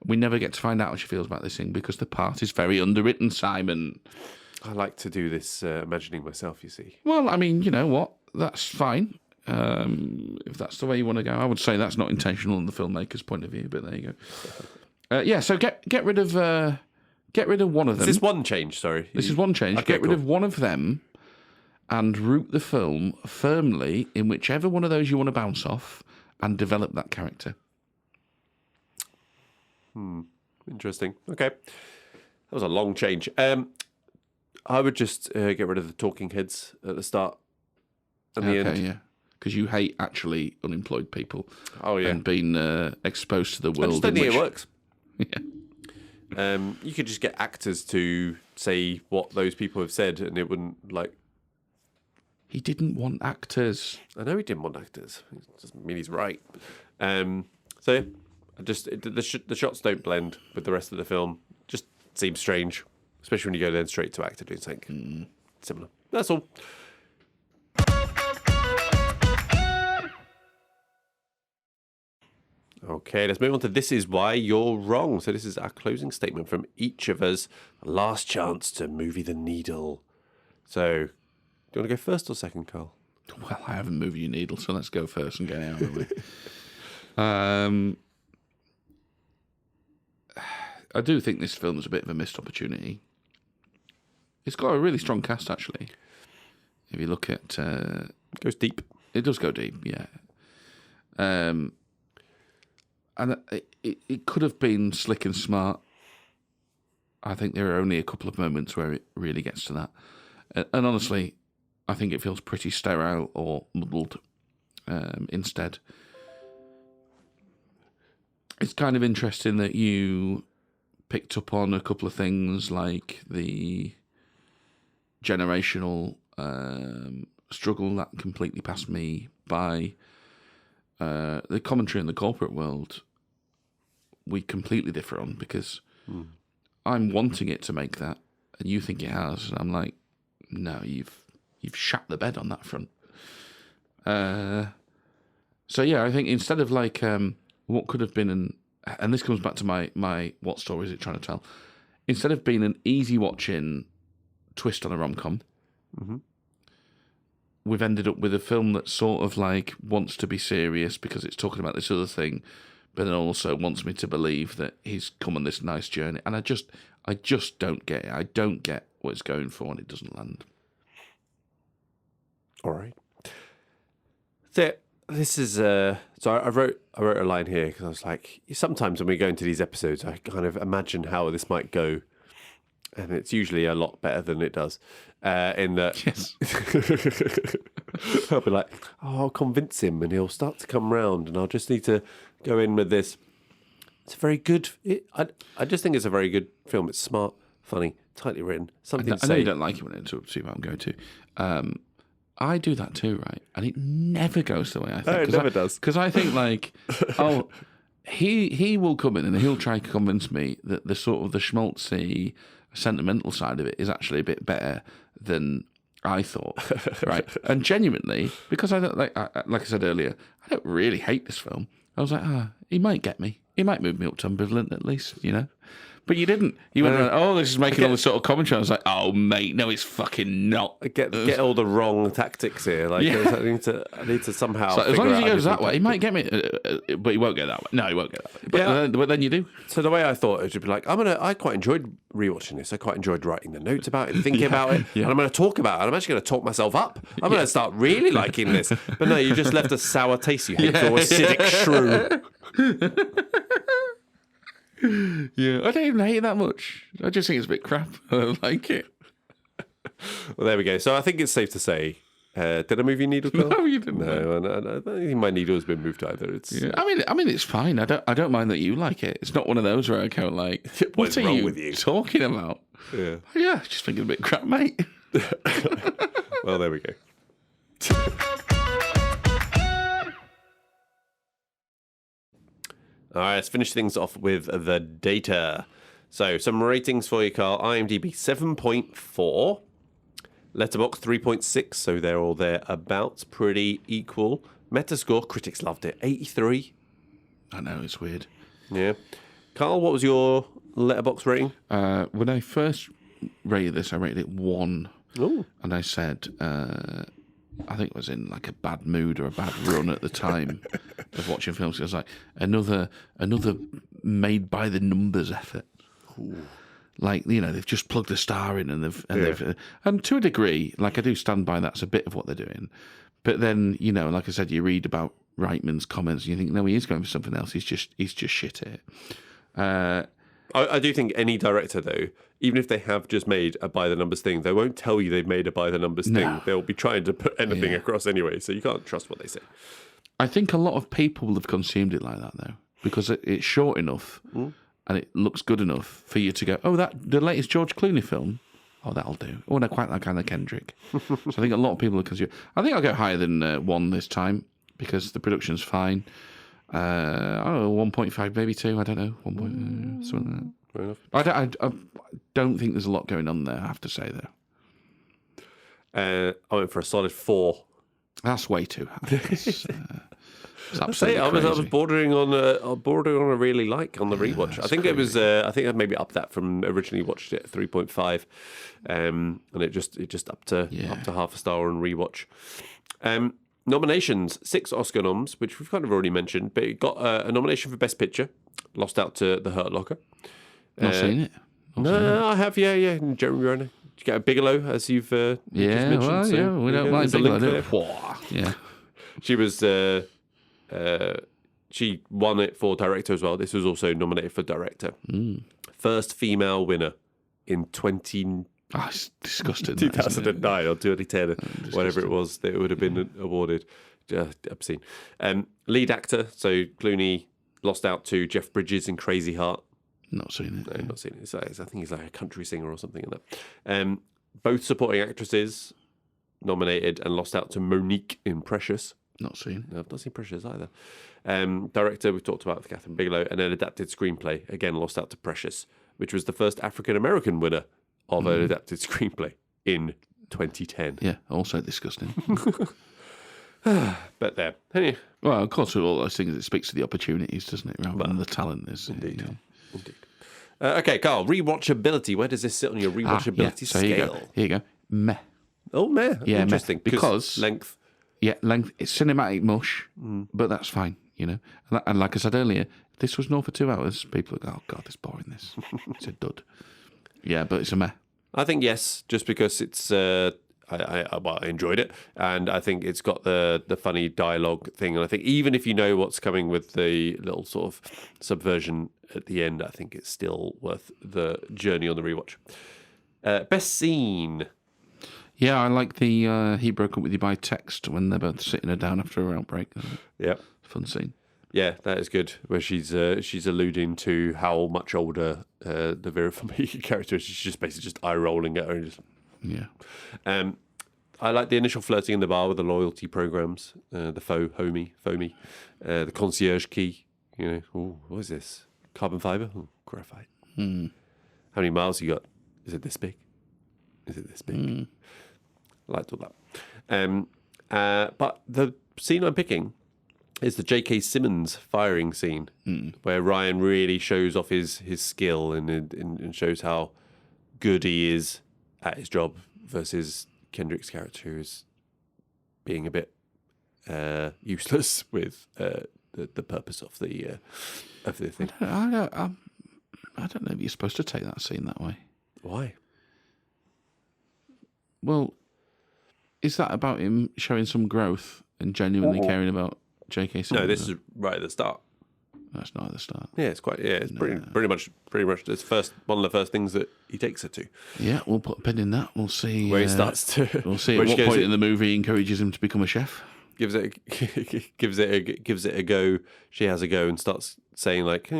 We never get to find out how she feels about this thing because the part is very underwritten, Simon. I like to do this imagining myself, you see. Well, I mean, you know what? That's fine. If that's the way you want to go. I would say that's not intentional in the filmmaker's point of view, but there you go. Yeah, so get rid of one of them. Is this one change? Sorry, this is one change. Okay, get rid of one of them, and root the film firmly in whichever one of those you want to bounce off, and develop that character. Interesting. Okay, that was a long change. I would just get rid of the talking heads at the start and the end. Yeah. Because you hate actually unemployed people. Oh yeah, and being exposed to the world. I just don't think it works. Yeah. You could just get actors to say what those people have said, and it wouldn't like. He didn't want actors. I know he didn't want actors. It doesn't mean he's right. So yeah, the shots don't blend with the rest of the film. Just seems strange, especially when you go then straight to actor doing something similar. That's all. Okay, let's move on to This Is Why You're Wrong. So this is our closing statement from each of us. Last chance to movie the needle. So, do you want to go first or second, Carl? Well, I haven't moved your needle, so let's go first and get it out of the way. I do think this film is a bit of a missed opportunity. It's got a really strong cast, actually. If you look at... it goes deep. It does go deep, yeah. And it could have been slick and smart. I think there are only a couple of moments where it really gets to that. And honestly, I think it feels pretty sterile or muddled instead. It's kind of interesting that you picked up on a couple of things like the generational struggle that completely passed me by. The commentary in the corporate world, we completely differ on, because I'm wanting it to make that, and you think it has, and I'm like, no, you've shat the bed on that front. So yeah, I think instead of like what could have been and this comes back to my what story is it trying to tell? Instead of being an easy watching twist on a rom-com, we've ended up with a film that sort of like wants to be serious because it's talking about this other thing, but then also wants me to believe that he's come on this nice journey. And I just don't get it. I don't get what it's going for, and it doesn't land. All right. So this is so I wrote a line here because I was like, sometimes when we go into these episodes, I kind of imagine how this might go. And it's usually a lot better than it does. In that, Yes. I'll be like, I'll convince him and he'll start to come round, and I'll just need to go in with this. It's a very good. I just think it's a very good film. It's smart, funny, tightly written. Something to say. I know you don't like it when it's see what I'm going to. I do that too, right? And it never goes the way I think. No, it never does. Because I think like, oh, he will come in and he'll try to convince me that the sort of the schmaltzy, sentimental side of it is actually a bit better than I thought, right? And genuinely, because I don't like I said earlier, I don't really hate this film. I was like, he might get me. He might move me up to ambivalent at least, you know. But you didn't. You went, this is making all this sort of commentary. I was like, oh, mate, no, it's fucking not. I get all the wrong tactics here. Like, Yeah. I need to somehow. So as long as he figure out goes that way, he tactics. might get me, but he won't go that way. No, he won't go that way. But, Yeah. but then you do. So the way I thought it would be like, I quite enjoyed rewatching this. I quite enjoyed writing the notes about it, thinking about it, and I'm going to talk about it. I'm actually going to talk myself up. I'm going to start really liking this. But no, you just left a sour taste. You hate your acidic shrew. Yeah, I don't even hate it that much. I just think it's a bit crap. I don't like it. Well, there we go. So I think it's safe to say, did I move your needle, Carl? No, you didn't. No, and I don't think my needle has been moved either. It's Yeah, I mean, it's fine. I don't mind that you like it. It's not one of those where I go like, What's "What are wrong you with you?" talking about?" Yeah. Yeah, I just think it's a bit crap, mate. Well, there we go. All right, let's finish things off with the data. So, some ratings for you, Carl. IMDb 7.4. Letterboxd 3.6, so they're all thereabouts, pretty equal. Metascore, critics loved it, 83. I know, it's weird. Yeah. Carl, what was your Letterboxd rating? When I first rated this, I rated it 1. Oh. And I said, I think it was in like a bad mood or a bad run at the time of watching films. It was like another made by the numbers effort. Ooh. Like, you know, they've just plugged a star in and to a degree, like I do stand by that's a bit of what they're doing. But then, you know, like I said, you read about Reitman's comments and you think, no, he is going for something else. He's just shit at it. I do think any director, though, even if they have just made a by-the-numbers thing, they won't tell you they've made a by-the-numbers thing. They'll be trying to put anything across anyway, so you can't trust what they say. I think a lot of people have consumed it like that, though, because it's short enough and it looks good enough for you to go, oh, the latest George Clooney film, oh, that'll do. Oh, and I quite like Anna Kendrick. So I think a lot of people have consumed it. I think I'll go higher than 1 this time because the production's fine. I don't know, 1.5, maybe 2, I don't know. 1 point, something like that. Fair enough. I don't think there's a lot going on there, I have to say, though. I went for a solid 4. That's way too high. It's absolutely I was crazy. bordering on a really like on the rewatch. I think crazy. it was. I think I maybe upped that from originally watched it at 3.5, and it just up to half a star on rewatch. Nominations: 6 Oscar noms, which we've kind of already mentioned, but it got a nomination for Best Picture, lost out to The Hurt Locker. Not seen it. No, I have. Yeah. And Jeremy Renner. Did you get a Bigelow as you've just mentioned? Well, so yeah, we don't mind there's a link Bigelow. there. Yeah. She was. She won it for director as well. This was also nominated for director. First female winner in It's disgusting. 2009 or 2010, whatever it was that it would have been awarded. Obscene. Lead actor, so Clooney lost out to Jeff Bridges in Crazy Heart. Not seen it. No, not seen it. I think he's like a country singer or something in that. Both supporting actresses nominated and lost out to Monique in Precious. Not seen. No, I've not seen Precious either. Director, we've talked about with Catherine Bigelow, and then adapted screenplay, again lost out to Precious, which was the first African-American winner of an adapted screenplay in 2010. Yeah, also disgusting. But there. Anyway. Well, of course, with all those things, it speaks to the opportunities, doesn't it, rather than the talent. Indeed. You know. Indeed. Okay, Carl, rewatchability. Where does this sit on your rewatchability So scale? here you go. Meh. Oh, meh. Yeah, Interesting. meh. Because length. Yeah, length. It's cinematic mush, but that's fine, you know. And like I said earlier, if this was for 2 hours, people would go, oh, God, it's boring, this. It's a dud. Yeah, but it's a meh. I think yes, just because it's... I enjoyed it, and I think it's got the funny dialogue thing. And I think even if you know what's coming with the little sort of subversion at the end, I think it's still worth the journey on the rewatch. Best scene. Yeah, I like the he broke up with you by text when they're both sitting her down after her outbreak. Yeah, fun scene. Yeah, that is good. Where she's alluding to how much older the Vera Farmiga character is. She's just basically just eye rolling at her. Yeah. I like the initial flirting in the bar with the loyalty programs, the foamy, the concierge key. You know, oh, what is this? Carbon fiber? Oh, graphite. How many miles you got? Is it this big? Is it this big? I liked all that. But the scene I'm picking is the J.K. Simmons firing scene, where Ryan really shows off his skill and shows how good he is at his job versus Kendrick's character, who is being a bit useless with the purpose of the thing. I don't know if you're supposed to take that scene that way. Why? Well, is that about him showing some growth and genuinely caring about J.K. Simmons? No, this is right at the start. That's not at the start. Yeah, it's quite. Yeah, it's pretty much. It's one of the first things that he takes her to. Yeah, we'll put a pin in that. We'll see where he starts to. We'll see at what point in the movie he encourages him to become a chef. Gives it a go. She has a go and starts saying like,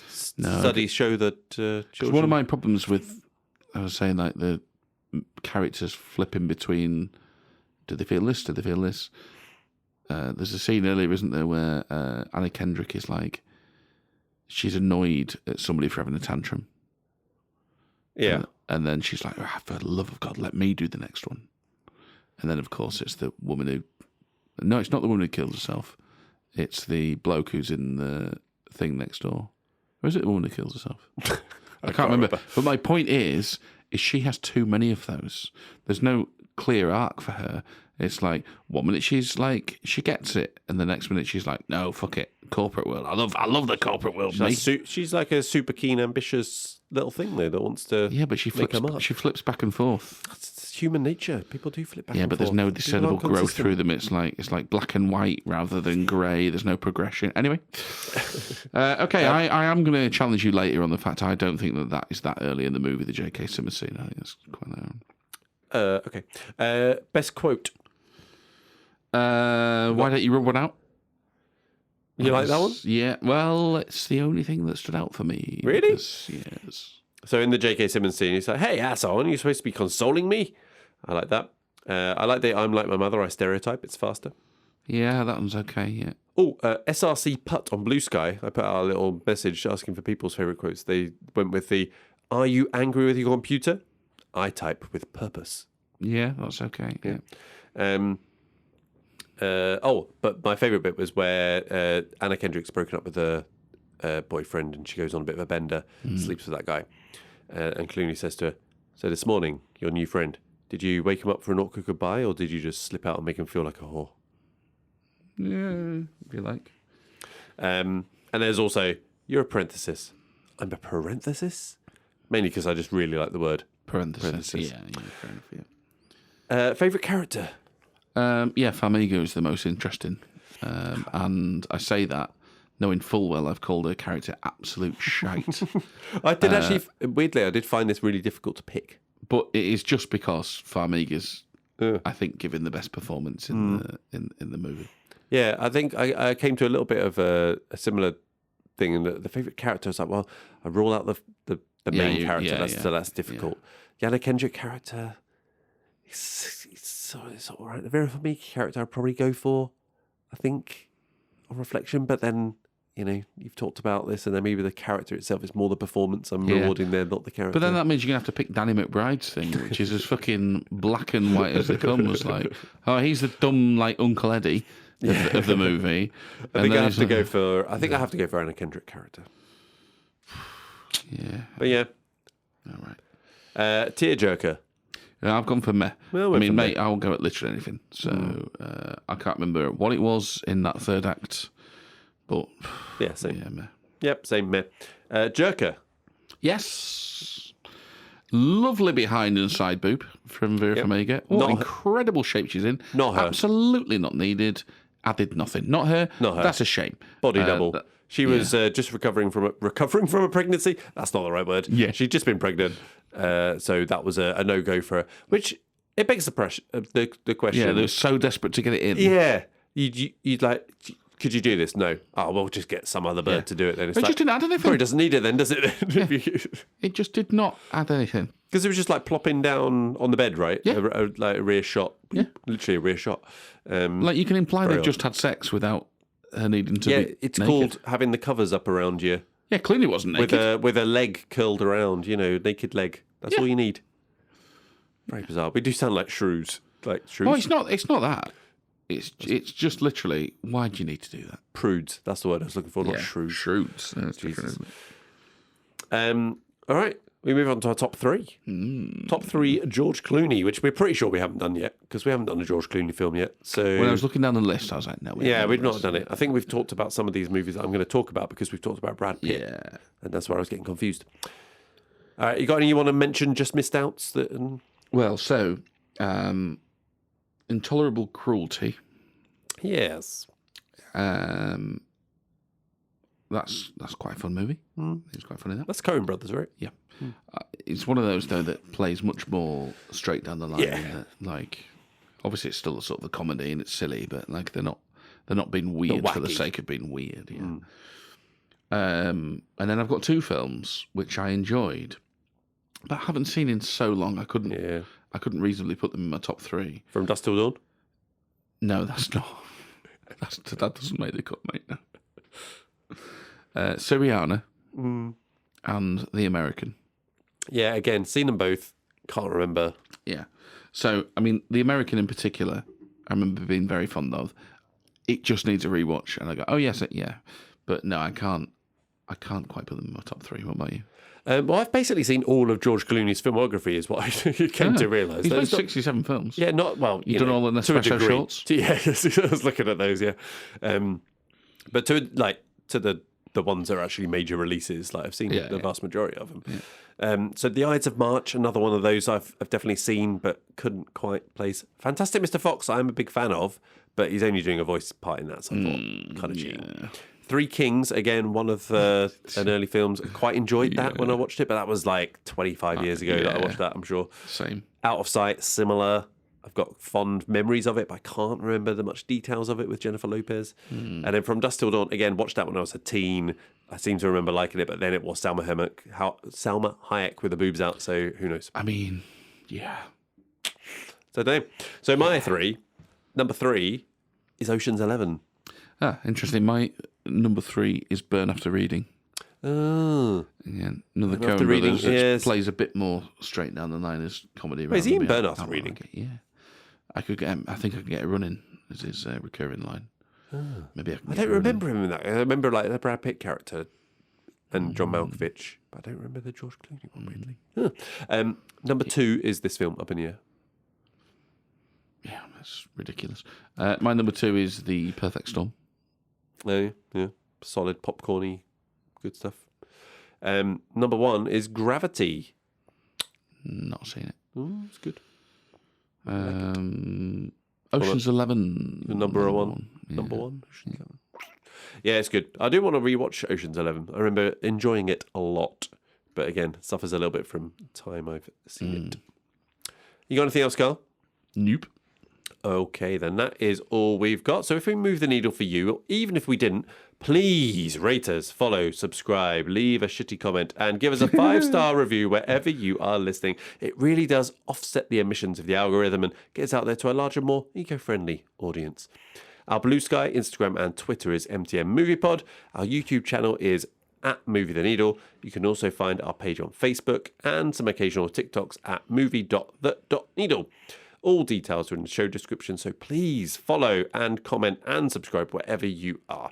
studies show that. One of my problems with, I was saying like the characters flipping between, do they feel this, do they feel this? There's a scene earlier, isn't there, where Anna Kendrick is like, she's annoyed at somebody for having a tantrum. Yeah. And then she's like, oh, for the love of God, let me do the next one. And then, of course, it's the woman who... No, it's not the woman who kills herself. It's the bloke who's in the thing next door. Or is it the woman who kills herself? I can't remember. But my point is she has too many of those. There's no clear arc for her. It's like, one minute she's like, she gets it, and the next minute she's like, no, fuck it, corporate world. I love the corporate world. She's like a super keen, ambitious little thing though that wants to. Yeah, but she flips back and forth. It's human nature. People do flip back. Yeah, and but forth. There's no discernible growth through them. It's like black and white rather than grey. There's no progression. Anyway, okay, I am going to challenge you later on the fact I don't think that is that early in the movie, the J.K. Simmons scene. I think that's quite early. Okay. Best quote. Why don't you rub one out? You like that one? Yeah. Well, it's the only thing that stood out for me. Really? Because, yes. So in the J.K. Simmons scene, he's like, "Hey, asshole, aren't you supposed to be consoling me?" I like that. I like the "I'm like my mother, I stereotype." It's faster. Yeah, that one's okay. Yeah. Oh, SRC Putt on Bluesky. I put out a little message asking for people's favourite quotes. They went with the "Are you angry with your computer? I type with purpose." Yeah, that's okay. Yeah. But my favourite bit was where Anna Kendrick's broken up with her boyfriend and she goes on a bit of a bender, sleeps with that guy. And Clooney says to her, "So this morning, your new friend, did you wake him up for an awkward goodbye or did you just slip out and make him feel like a whore?" Yeah, if you like. And there's also, "You're a parenthesis." I'm a parenthesis? Mainly because I just really like the word parenthesis. Yeah, fair enough, yeah. Favourite character? Farmiga is the most interesting. And I say that knowing full well I've called her character absolute shite. I did actually, weirdly, I did find this really difficult to pick. But it is just because Farmiga's, I think, giving the best performance in the movie. Yeah, I think I came to a little bit of a similar thing. And the favourite character was like, well, I rule out the main character. So that's difficult. The Anna Kendrick character, it's all right. The Vera Farmiga character I'd probably go for, I think, on reflection. But then, you've talked about this, and then maybe the character itself is more the performance I'm rewarding there, not the character. But then that means you're going to have to pick Danny McBride's thing, which is as fucking black and white as they come. Was like, oh, he's the dumb, like, Uncle Eddie of the movie. I think I have to go for Anna Kendrick character. Yeah. But yeah. All right. Tearjerker. Yeah, I've gone for meh. Well, mate, I'll go at literally anything. So I can't remember what it was in that third act, but yeah, same. Yeah, meh. Yep, same meh. Jerker. Yes. Lovely behind and side boob from Vera Farmiga. What incredible shape she's in. Not her. Absolutely not needed. Added nothing. Not her. Not her. That's a shame. Body double. She was just recovering from a pregnancy. That's not the right word. Yeah. She'd just been pregnant. So that was a no-go for her. Which, it begs the question. Yeah, they were so desperate to get it in. Yeah. You'd like, could you do this? No. Oh, we'll just get some other bird to do it then. It's It just didn't add anything. Probably doesn't need it then, does it? It just did not add anything. Because it was just like plopping down on the bed, right? Yeah. Like a rear shot. Yeah. Literally a rear shot. Like you can imply they've just had sex without her needing to be it's naked. called having the covers up around you. Yeah, clearly wasn't naked. With a leg curled around, naked leg. That's all you need. Very bizarre. We do sound like shrews. Like shrews. Well, it's not that. It's just literally, why do you need to do that? Prudes. That's the word I was looking for, not shrews. Shrewds. That's different, isn't it? All right. We move on to our top three. Top three, George Clooney, which we're pretty sure we haven't done yet, because we haven't done a George Clooney film yet. So when I was looking down the list, I was like, no, we've not done it. I think we've talked about some of these movies that I'm going to talk about because we've talked about Brad Pitt. Yeah. And that's where I was getting confused. All right, you got any you want to mention, just missed outs? Well, so, Intolerable Cruelty. Yes. That's quite a fun movie. It's quite funny. That's Coen Brothers, right? Yeah. It's one of those, though, that plays much more straight down the line. Yeah. Like, obviously, it's still a sort of a comedy and it's silly, but like they're not being weird for the sake of being weird. Yeah. And then I've got two films which I enjoyed, but I haven't seen in so long. I couldn't. Yeah. I couldn't reasonably put them in my top 3. From Dusk Till Dawn? No, that's not. That doesn't make the cut, mate. No. Syriana and The American. Yeah, again, seen them both. Can't remember. Yeah. So, I mean, The American in particular, I remember being very fond of. It just needs a rewatch. And I go, oh, yes, yeah. But no, I can't quite put them in my top 3. What about you? Well, I've basically seen all of George Clooney's filmography, is what I came to realise. He's made 67 films. Yeah, not well. You've done all the Nespresso shorts. Yeah, I was looking at those. Yeah, but to the ones that are actually major releases, like I've seen the vast majority of them. Yeah. So The Ides of March, another one of those I've definitely seen, but couldn't quite place. Fantastic Mr. Fox, I'm a big fan of, but he's only doing a voice part in that, so I thought kind of cheating. Three Kings, again, one of an early films. Quite enjoyed that when I watched it, but that was like 25 years ago that I watched that, I'm sure. Same. Out of Sight, similar. I've got fond memories of it, but I can't remember the much details of it with Jennifer Lopez. And then From Dusk Till Dawn, again, watched that when I was a teen. I seem to remember liking it, but then it was Salma Hayek with the boobs out, so who knows? I mean, yeah. So I don't know. So my number 3 is Ocean's 11. Ah, interesting. My number 3 is Burn After Reading. Oh. Yeah, another Coen Brothers that plays a bit more straight down the line as comedy. Wait, is he in Burn After Reading? Like yeah. I think I can get a run in as his recurring line. Oh. Maybe I don't remember him in that. I remember like the Brad Pitt character and John Malkovich, but I don't remember the George Clooney one weirdly. Huh. Number 2 is this film, Up in the Air. Yeah, that's ridiculous. My number 2 is The Perfect Storm. Oh, yeah. Solid, popcorny, good stuff. Number 1 is Gravity. Not seen it. Oh, it's good. Ocean's 11. Number 1. Yeah. Number 1. Ocean's 11. Yeah, it's good. I do want to rewatch Ocean's 11. I remember enjoying it a lot. But again, suffers a little bit from time I've seen it. You got anything else, Carl? Nope. Okay, then that is all we've got. So if we move the needle for you, or even if we didn't, please rate us, follow, subscribe, leave a shitty comment, and give us a 5-star review wherever you are listening. It really does offset the emissions of the algorithm and gets out there to a larger, more eco-friendly audience. Our Bluesky, Instagram, and Twitter is MTN MoviePod. Our YouTube channel is at Movie the Needle. You can also find our page on Facebook and some occasional TikToks at movie.the.needle. All details are in the show description, so please follow and comment and subscribe wherever you are.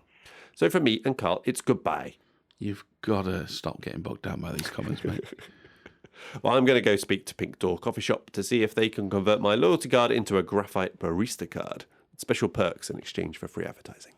So from me and Carl, it's goodbye. You've got to stop getting bogged down by these comments, mate. Well, I'm going to go speak to Pink Door Coffee Shop to see if they can convert my loyalty card into a graphite barista card. Special perks in exchange for free advertising.